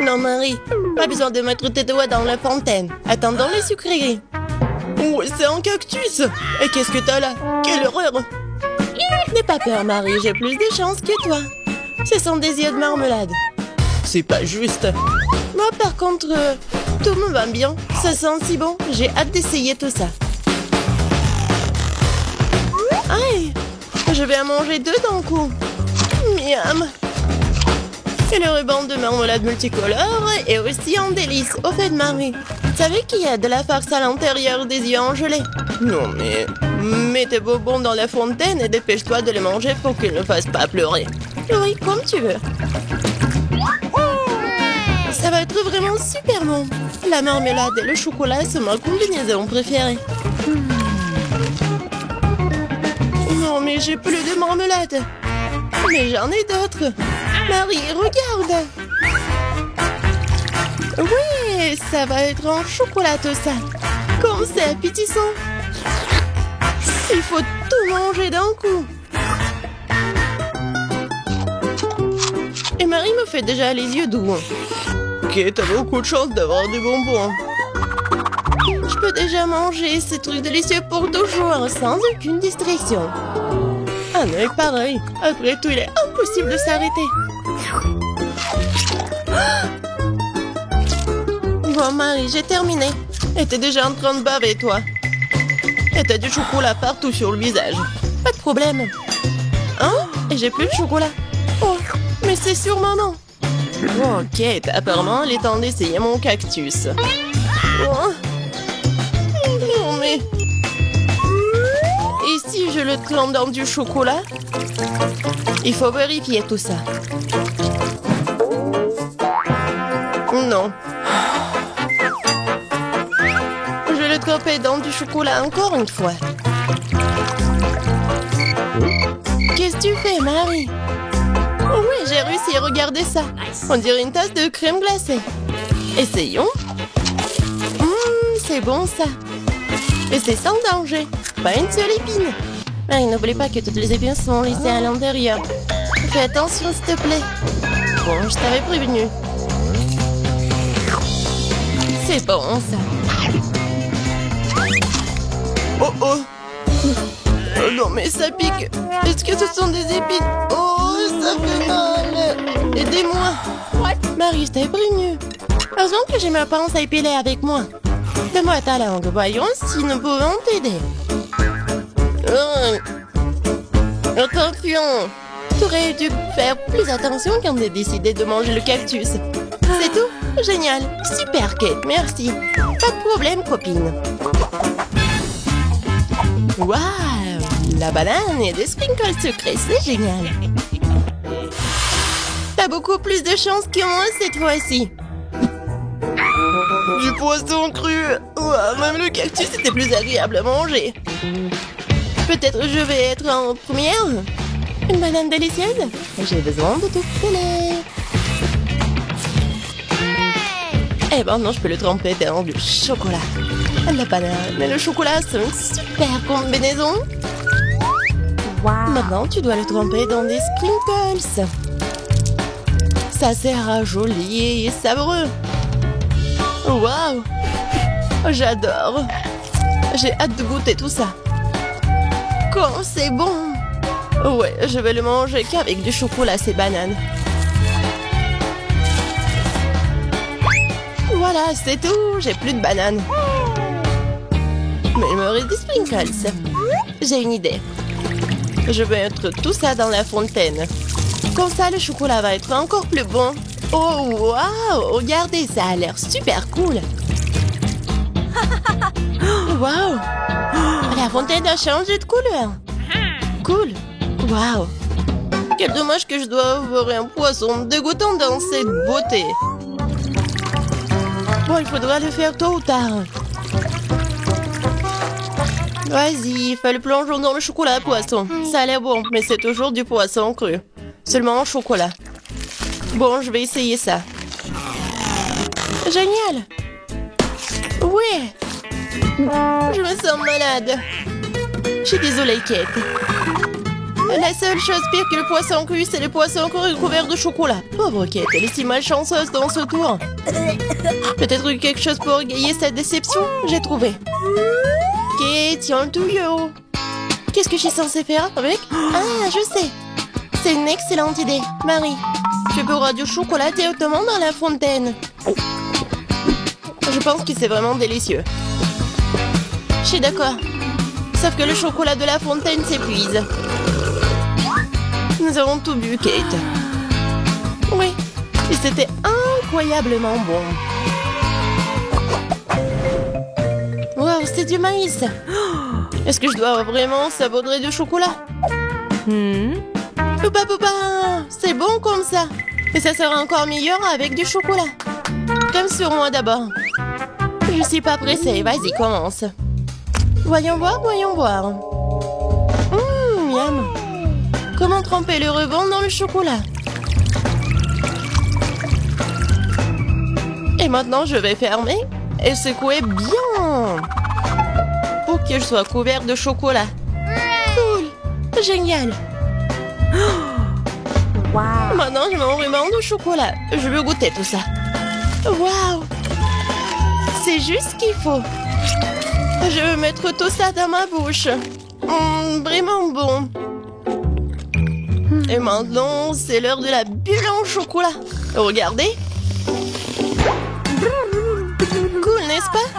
Non, Marie, pas besoin de mettre tes doigts dans la fontaine. Attendons les sucreries. Oh, c'est un cactus. Et qu'est-ce que t'as là? Quelle horreur! N'aie pas peur, Marie, j'ai plus de chance que toi. Ce sont des yeux de marmelade. C'est pas juste. Moi, par contre, tout me va bien. Ça sent si bon. J'ai hâte d'essayer tout ça. Aïe! Je vais en manger deux d'un coup. Miam! Et le ruban de marmelade multicolore est aussi un délice. Au fait, Marie, tu savais qu'il y a de la farce à l'intérieur des yeux en gelée? Non, mais mets tes bonbons dans la fontaine et dépêche-toi de les manger pour qu'ils ne fassent pas pleurer. Oui, comme tu veux. Ça va être vraiment super bon. La marmelade et le chocolat sont ma combinaison préférée. Non, mais j'ai plus de marmelade. Mais j'en ai d'autres. Marie, regarde. Oui, ça va être en chocolat tout ça. Comme c'est appétissant. Il faut tout manger d'un coup. Et Marie me fait déjà les yeux doux. Ok, t'as beaucoup de chance d'avoir des bonbons. Je peux déjà manger ces trucs délicieux pour toujours, sans aucune distraction. Un œil pareil. Après tout, il est impossible de s'arrêter. Bon, Marie, j'ai terminé. Et t'es déjà en train de baver, toi. Et t'as du chocolat partout sur le visage. Pas de problème. Hein? Et j'ai plus de chocolat. Oh, mais c'est sûrement non. Ok, apparemment, il est temps d'essayer mon cactus. Oh. Non, mais... Et si je le trempe dans du chocolat? Il faut vérifier tout ça. Non. Je vais le tremper dans du chocolat encore une fois. Qu'est-ce que tu fais, Marie? Oh oui, j'ai réussi, regardez ça. On dirait une tasse de crème glacée. Essayons. C'est bon ça. Et c'est sans danger. Pas une seule épine. Marie, n'oublie pas que toutes les épines sont laissées à l'intérieur. Fais attention, s'il te plaît. Bon, je t'avais prévenu. C'est bon, ça. Oh, oh. Oh non, mais ça pique. Est-ce que ce sont des épines? Oh, ça fait mal. Aidez-moi. Marie, je t'avais prévenu. Heureusement que j'ai ma pince à épiler avec moi. Donne-moi ta langue, voyons si nous pouvons t'aider. Attention! Tu aurais dû faire plus attention quand t'as décidé de manger le cactus. C'est tout? Génial! Super, Kate, merci. Pas de problème, copine. Waouh! La banane et des sprinkles sucrés, c'est génial. Ta T'as beaucoup plus de chance que moi cette fois-ci. Du poisson cru. Ouah, même le cactus était plus agréable à manger. Peut-être je vais être en première. Une banane délicieuse. J'ai besoin de tout couler. Et maintenant, je peux le tremper dans du chocolat. La banane et le chocolat, c'est une super combinaison. Maintenant, tu dois le tremper dans des sprinkles. Ça sera joli et savoureux. Waouh! J'adore. J'ai hâte de goûter tout ça. Quand c'est bon! Ouais, je vais le manger qu'avec du chocolat, ces bananes. Voilà, c'est tout. J'ai plus de bananes. Mais il me reste des sprinkles. J'ai une idée. Je vais mettre tout ça dans la fontaine. Comme ça, le chocolat va être encore plus bon. Oh, waouh! Regardez, ça a l'air super cool. Waouh! La fontaine a changé de couleur. Cool. Waouh! Quel dommage que je dois avoir un poisson dégoûtant dans cette beauté. Bon, il faudra le faire tôt ou tard. Vas-y, fais le plongeon dans le chocolat poisson. Ça a l'air bon, mais c'est toujours du poisson cru. Seulement en chocolat. Bon, je vais essayer ça. Génial! Oui! Je me sens malade. Je suis désolée, Kate. La seule chose pire que le poisson cru, c'est le poisson cru couvert de chocolat. Pauvre Kate, elle est si malchanceuse dans ce tour. Peut-être quelque chose pour égayer cette déception? J'ai trouvé. Kate, tiens le tuyau. Qu'est-ce que je suis censée faire avec? Ah, je sais. C'est une excellente idée. Marie, tu pourras du chocolat directement dans la fontaine. Je pense que c'est vraiment délicieux. Je suis d'accord. Sauf que le chocolat de la fontaine s'épuise. Nous avons tout bu, Kate. Oui, et c'était incroyablement bon. Wow, c'est du maïs. Est-ce que je dois vraiment savourer du chocolat? Poupa poupa, c'est bon comme ça. Et ça sera encore meilleur avec du chocolat. Comme sur moi d'abord. Je suis pas pressée, vas-y, commence. Voyons voir, voyons voir. Miam. Comment tremper le ruban dans le chocolat? Et maintenant, je vais fermer et secouer bien pour que je sois couvert de chocolat. Cool, génial. Maintenant, je mets mon ruban de chocolat. Je veux goûter tout ça. Waouh! C'est juste ce qu'il faut. Je veux mettre tout ça dans ma bouche. Vraiment bon. Et maintenant, c'est l'heure de la bulle en chocolat. Regardez. Cool, n'est-ce pas?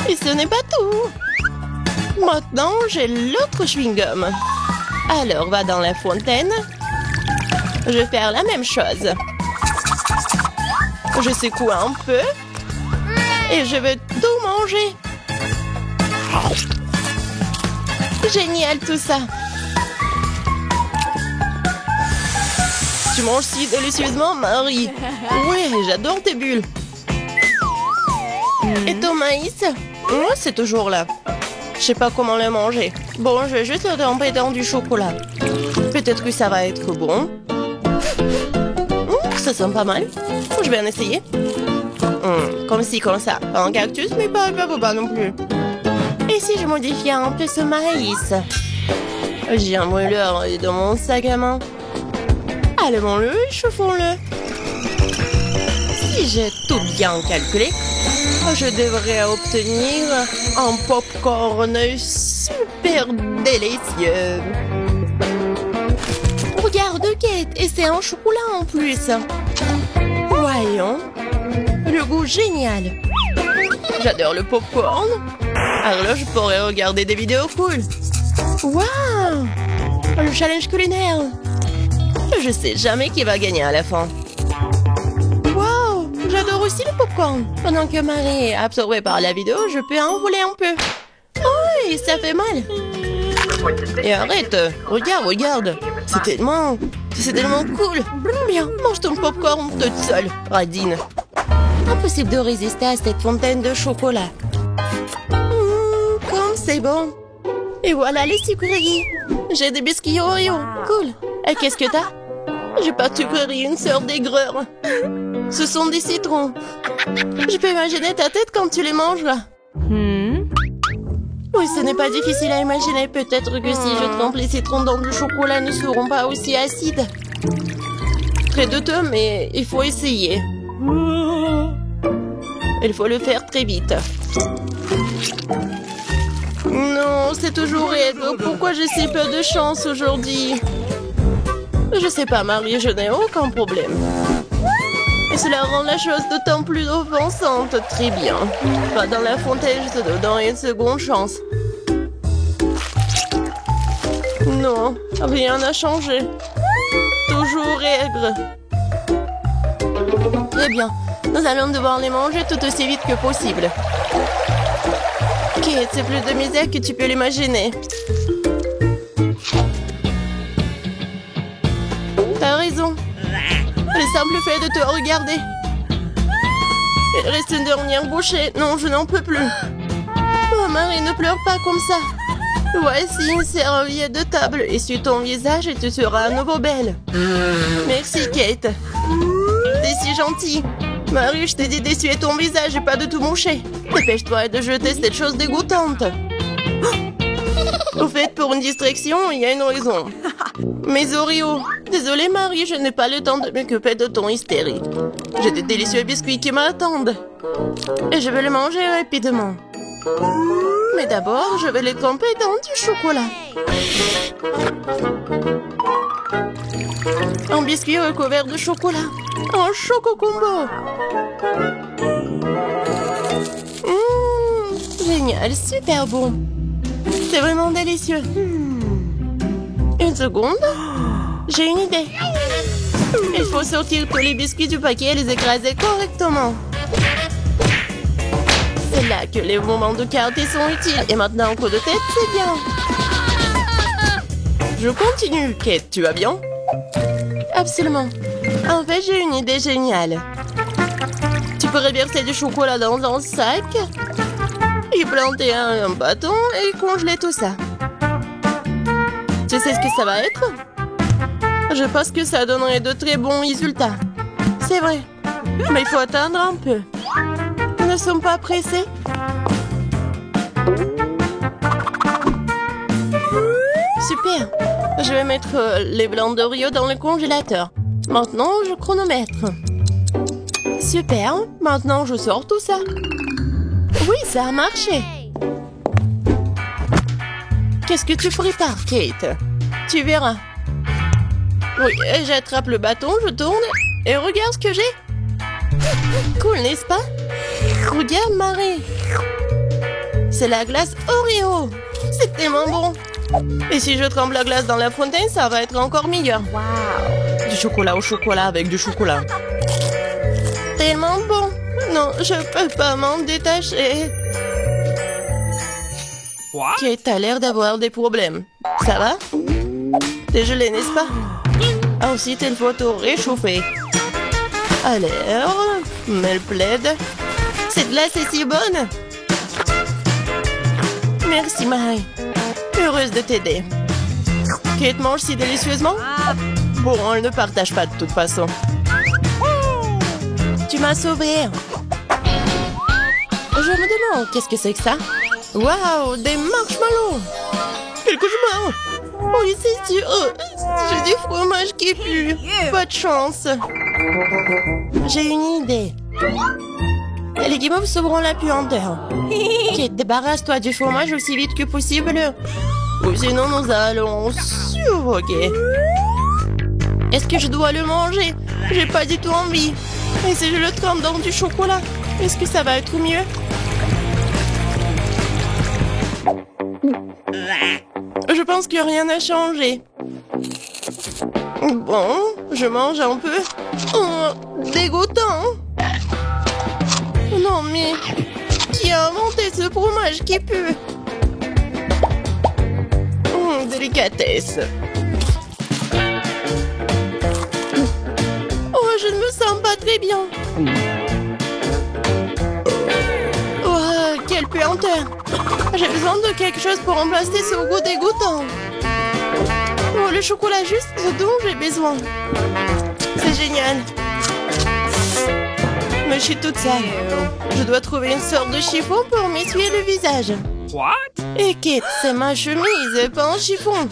Et ce n'est pas tout. Maintenant, j'ai l'autre chewing-gum. Alors, va dans la fontaine. Je vais faire la même chose. Je secoue un peu. Et je vais tout manger. Génial tout ça. Tu manges si délicieusement, Marie. Ouais, j'adore tes bulles. Et ton maïs? Ouais, c'est toujours là. Je sais pas comment le manger. Bon, je vais juste le tremper dans du chocolat. Peut-être que ça va être bon. Ça sent pas mal. Je vais en essayer. Comme ci, comme ça. Pas un cactus, mais pas non plus. Et si je modifiais un peu ce maïs? J'ai un brûleur dans mon sac à main. Allumons-le et chauffons-le. Si j'ai tout bien calculé, je devrais obtenir un popcorn super délicieux. Regarde, Kate, et c'est un chocolat en plus. Voyons. Le goût génial. J'adore le popcorn. Alors là, je pourrais regarder des vidéos cool. Waouh! Le challenge culinaire. Je sais jamais qui va gagner à la fin. Waouh! J'adore aussi le popcorn. Pendant que Marie est absorbée par la vidéo, je peux en voler un peu. Oh, et ça fait mal. Et arrête. Regarde. C'est tellement cool. Bien, mange ton popcorn toute seule, radine. Impossible de résister à cette fontaine de chocolat. Comme c'est bon. Et voilà les sucreries. J'ai des biscuits Oreo. Cool. Et qu'est-ce que t'as? J'ai pas de sucrerie, une sœur d'aigreur. Ce sont des citrons. Je peux imaginer ta tête quand tu les manges là. Oui, ce n'est pas difficile à imaginer. Peut-être que si je trempe les citrons dans du chocolat, ne seront pas aussi acides. Très douteux, mais il faut essayer. Il faut le faire très vite. Non, c'est toujours aigre. Pourquoi j'ai si peu de chance aujourd'hui? Je sais pas, Marie, je n'ai aucun problème. Et cela rend la chose d'autant plus offensante. Très bien. Pas dans la fontaine, je te donne une seconde chance. Non, rien n'a changé. Toujours aigre. Très bien. Nous allons devoir les manger tout aussi vite que possible. Kate, c'est plus de misère que tu peux l'imaginer. T'as raison. Le simple fait de te regarder. Il reste une dernière bouchée. Non, je n'en peux plus. Oh, Marie, ne pleure pas comme ça. Voici une serviette de table. Essuie ton visage et tu seras à nouveau belle. Merci, Kate. T'es si gentille. Marie, je t'ai dit d'essuyer ton visage et pas de tout moucher. Dépêche-toi et de jeter cette chose dégoûtante. Au fait, pour une distraction, il y a une raison. Mes Oreos. Désolée, Marie, je n'ai pas le temps de m'occuper de ton hystérie. J'ai des délicieux biscuits qui m'attendent. Et je vais les manger rapidement. Mais d'abord, je vais les tremper dans du chocolat. Un biscuit recouvert de chocolat. Un choco-combo. Génial, super bon. C'est vraiment délicieux. Une seconde. J'ai une idée. Il faut sortir tous les biscuits du paquet et les écraser correctement. C'est là que les moments de clarté sont utiles. Et maintenant, un coup de tête, c'est bien. Je continue. Kate, tu vas bien? Absolument. En fait, j'ai une idée géniale. Tu pourrais verser du chocolat dans un sac, y planter un bâton et congeler tout ça. Tu sais ce que ça va être? Je pense que ça donnerait de très bons résultats. C'est vrai. Mais il faut attendre un peu. Nous ne sommes pas pressés. Super. Je vais mettre les blancs d'Oreo dans le congélateur. Maintenant, je chronomètre. Super. Maintenant, je sors tout ça. Oui, ça a marché. Qu'est-ce que tu prépares, Kate? Tu verras. Oui, j'attrape le bâton, je tourne et regarde ce que j'ai. Cool, n'est-ce pas? Regarde, Marie. C'est la glace Oreo. C'est tellement bon. Et si je trempe la glace dans la fontaine, ça va être encore meilleur. Wow. Du chocolat au chocolat avec du chocolat. Tellement bon. Non, je peux pas m'en détacher. Kate, t'as l'air d'avoir des problèmes. Ça va? T'es gelé, n'est-ce pas? Ensuite, il faut tout réchauffer. Alors, mets le plaid. Cette glace est si bonne. Merci, Marie. Heureuse de t'aider. Kate mange si délicieusement? Bon, on ne partage pas de toute façon. Tu m'as sauvée. Je me demande, qu'est-ce que c'est que ça? Waouh, des marshmallows. Quel cauchemar. Oui, c'est sûr. J'ai du fromage qui pue. Pas de chance. J'ai une idée. Les guimauves sauveront la puanteur. Kate, débarrasse-toi du fromage aussi vite que possible. Ou sinon, nous allons suffoquer. Est-ce que je dois le manger? J'ai pas du tout envie. Et si je le trempe dans du chocolat, est-ce que ça va être mieux? Je pense que rien n'a changé. Bon, je mange un peu. Oh, dégoûtant. Non mais, qui a inventé ce fromage qui pue? me sens pas très bien. Oh, quelle puanteur. J'ai besoin de quelque chose pour remplacer ce goût dégoûtant. Oh, le chocolat juste ce dont j'ai besoin. C'est génial. Mais je suis toute sale. Je dois trouver une sorte de chiffon pour m'essuyer le visage. What? Et Kate, c'est ma chemise, pas un chiffon.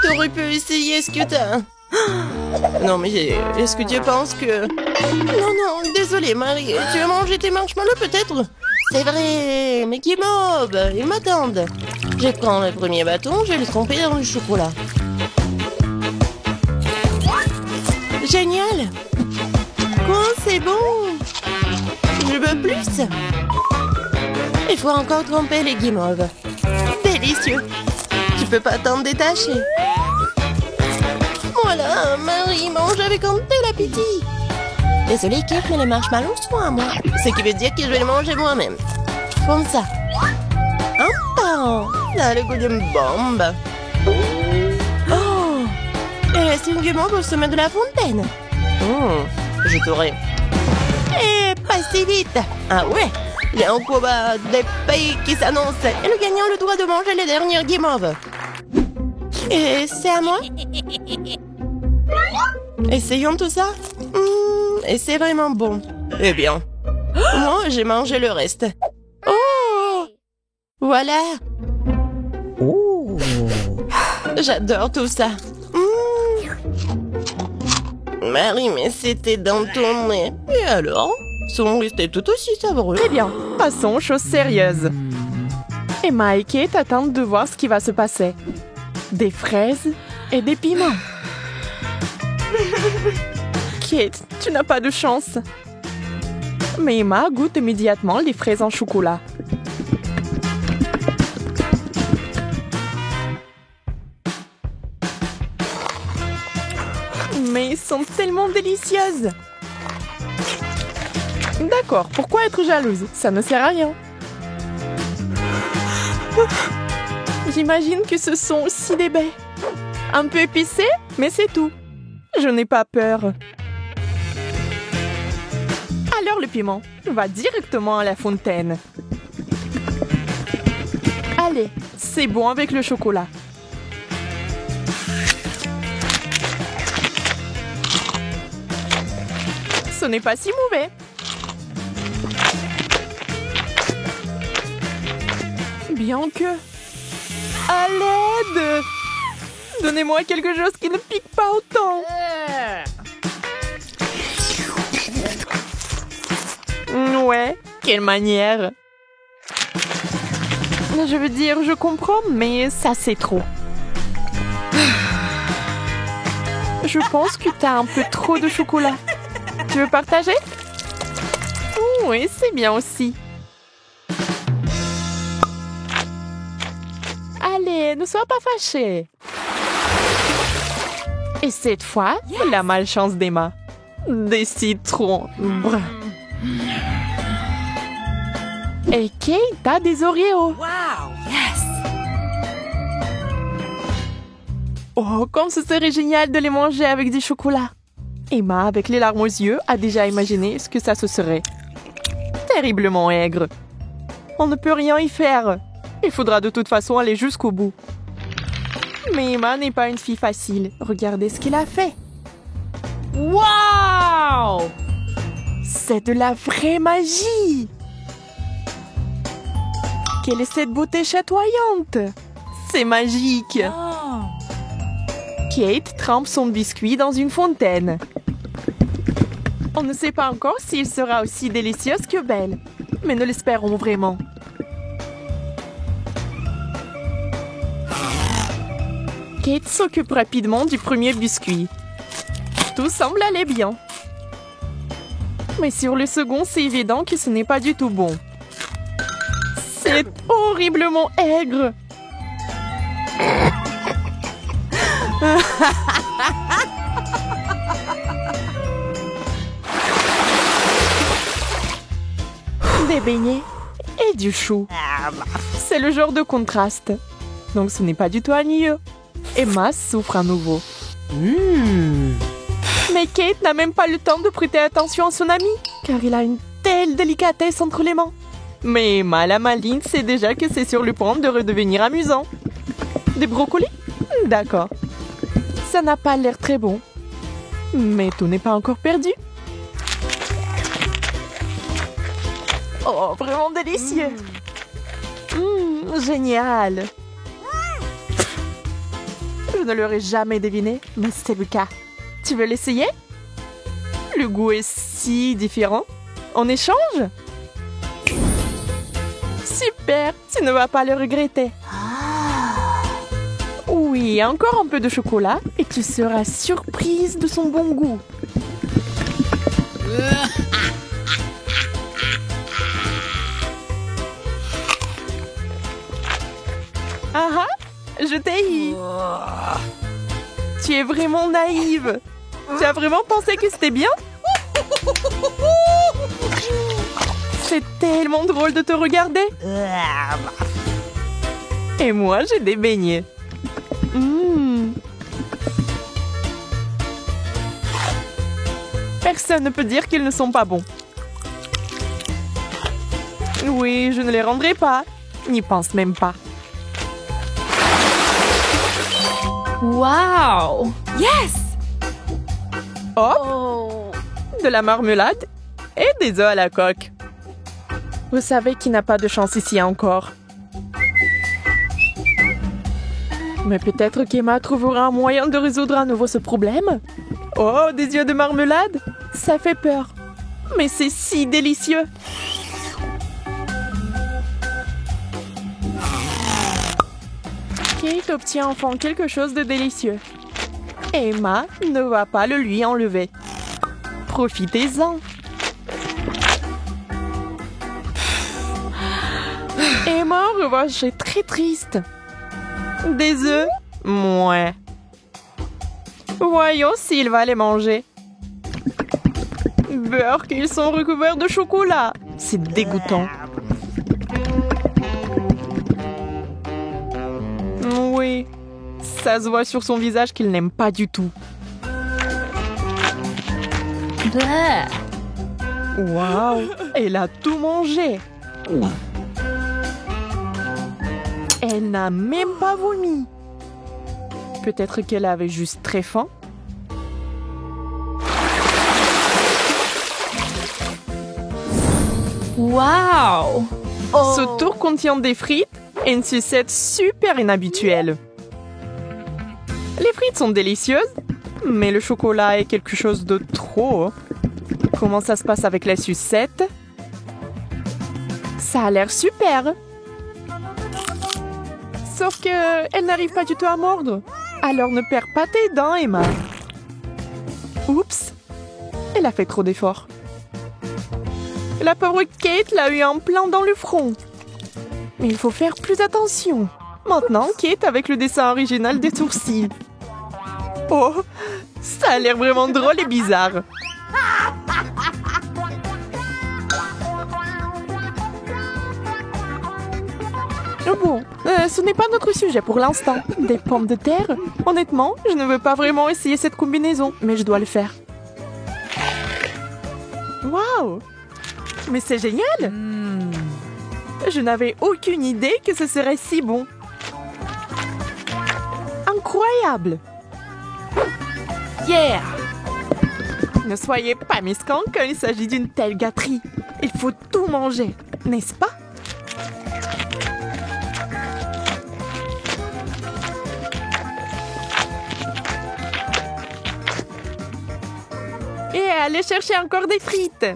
T'aurais pu essayer ce que t'as. Non, mais est-ce que tu penses que... Non, désolé, Marie. Tu veux manger tes marshmallows, peut-être? C'est vrai, mais qui mob, ils m'attendent. Je prends le premier bâton, je vais le tremper dans le chocolat. Génial! Quoi, c'est bon! Je veux plus! Il faut encore tremper les guimauves. Délicieux! Tu peux pas t'en détacher. Voilà, Marie mange avec un tel appétit. Désolée, Kate, mais les marshmallows sont à moi. Ce qui veut dire que je vais les manger moi-même. Comme ça. Un pain. Ça a le goût d'une bombe. Oh! Il reste une guimauve au sommet de la fontaine. Je t'aurai. Et pas si vite. Ah ouais? Il y a un combat des pays qui s'annonce. Et le gagnant a le droit de manger les dernières guimauves. Et c'est à moi? Essayons tout ça. Et c'est vraiment bon. Eh bien, moi, j'ai mangé le reste. Oh! Voilà. Oh. J'adore tout ça. Marie, mais c'était dans ton nez. Et alors? Sont restés tout aussi savoureux. Très bien, passons aux choses sérieuses. Emma et Kate attendent de voir ce qui va se passer. Des fraises et des piments. Kate, tu n'as pas de chance. Mais Emma goûte immédiatement les fraises en chocolat. Mais elles sont tellement délicieuses. D'accord, pourquoi être jalouse? Ça ne sert à rien. J'imagine que ce sont aussi des baies. Un peu épicées, mais c'est tout. Je n'ai pas peur. Alors le piment va directement à la fontaine. Allez, c'est bon avec le chocolat. Ce n'est pas si mauvais. Bien que... À l'aide! Donnez-moi quelque chose qui ne pique pas autant. Ouais, quelle manière. Je veux dire, je comprends, mais ça c'est trop. Je pense que t'as un peu trop de chocolat. Tu veux partager? Oui, c'est bien aussi. Allez, ne sois pas fâchée. Et cette fois, la malchance d'Emma. Des citrons bruns. Et Kate a des Oreos. Wow! Yes! Oh, comme ce serait génial de les manger avec du chocolat. Emma, avec les larmes aux yeux, a déjà imaginé ce que ça se serait. Terriblement aigre. On ne peut rien y faire. Il faudra de toute façon aller jusqu'au bout. Mais Emma n'est pas une fille facile. Regardez ce qu'elle a fait. Wow! C'est de la vraie magie! Quelle est cette beauté chatoyante? C'est magique! Oh. Kate trempe son biscuit dans une fontaine. On ne sait pas encore s'il sera aussi délicieux que belle, mais nous l'espérons vraiment. Kate s'occupe rapidement du premier biscuit. Tout semble aller bien. Mais sur le second, c'est évident que ce n'est pas du tout bon. C'est horriblement aigre. Des beignets et du chou. C'est le genre de contraste. Donc ce n'est pas du tout ennuyeux. Emma souffre à nouveau. Mais Mais Kate n'a même pas le temps de prêter attention à son ami, car il a une telle délicatesse entre les mains. Mais Emma, la maline, sait déjà que c'est sur le point de redevenir amusant. Des brocolis? D'accord. Ça n'a pas l'air très bon. Mais tout n'est pas encore perdu. Oh, vraiment délicieux. Génial. Je ne l'aurais jamais deviné, mais c'est le cas. Tu veux l'essayer? Le goût est si différent. En échange? Super, tu ne vas pas le regretter. Oui, encore un peu de chocolat et tu seras surprise de son bon goût. Ah ah, je t'ai eu. Tu es vraiment naïve. Tu as vraiment pensé que c'était bien? C'est tellement drôle de te regarder. Et moi, j'ai des beignets. Personne ne peut dire qu'ils ne sont pas bons. Oui, je ne les rendrai pas. N'y pense même pas. Wow! Yes! Hop! Oh! De la marmelade et des œufs à la coque. Vous savez qui n'a pas de chance ici encore. Mais peut-être qu'Emma trouvera un moyen de résoudre à nouveau ce problème. Oh, des yeux de marmelade? Ça fait peur. Mais c'est si délicieux. Kate obtient enfin quelque chose de délicieux. Emma ne va pas le lui enlever. Profitez-en. Emma, en revanche, est très triste. Des œufs? Mouais. Voyons s'il va les manger. Beurre qu'ils sont recouverts de chocolat. C'est dégoûtant. Oui, ça se voit sur son visage qu'il n'aime pas du tout. Waouh, elle a tout mangé. Elle n'a même pas vomi. Peut-être qu'elle avait juste très faim. Wow! Oh. Ce tour contient des frites et une sucette super inhabituelle. Les frites sont délicieuses, mais le chocolat est quelque chose de trop. Comment ça se passe avec la sucette? Ça a l'air super. Sauf que elle n'arrive pas du tout à mordre. Alors ne perds pas tes dents, Emma. Oups, elle a fait trop d'efforts. La pauvre Kate l'a eu en plein dans le front. Mais il faut faire plus attention. Maintenant, Kate avec le dessin original des sourcils. Oh, ça a l'air vraiment drôle et bizarre. Bon, ce n'est pas notre sujet pour l'instant. Des pommes de terre? Honnêtement, je ne veux pas vraiment essayer cette combinaison, mais je dois le faire. Waouh! Mais c'est génial! Je n'avais aucune idée que ce serait si bon. Incroyable! Yeah! Ne soyez pas mesquins quand il s'agit d'une telle gâterie. Il faut tout manger, n'est-ce pas? Et allez chercher encore des frites.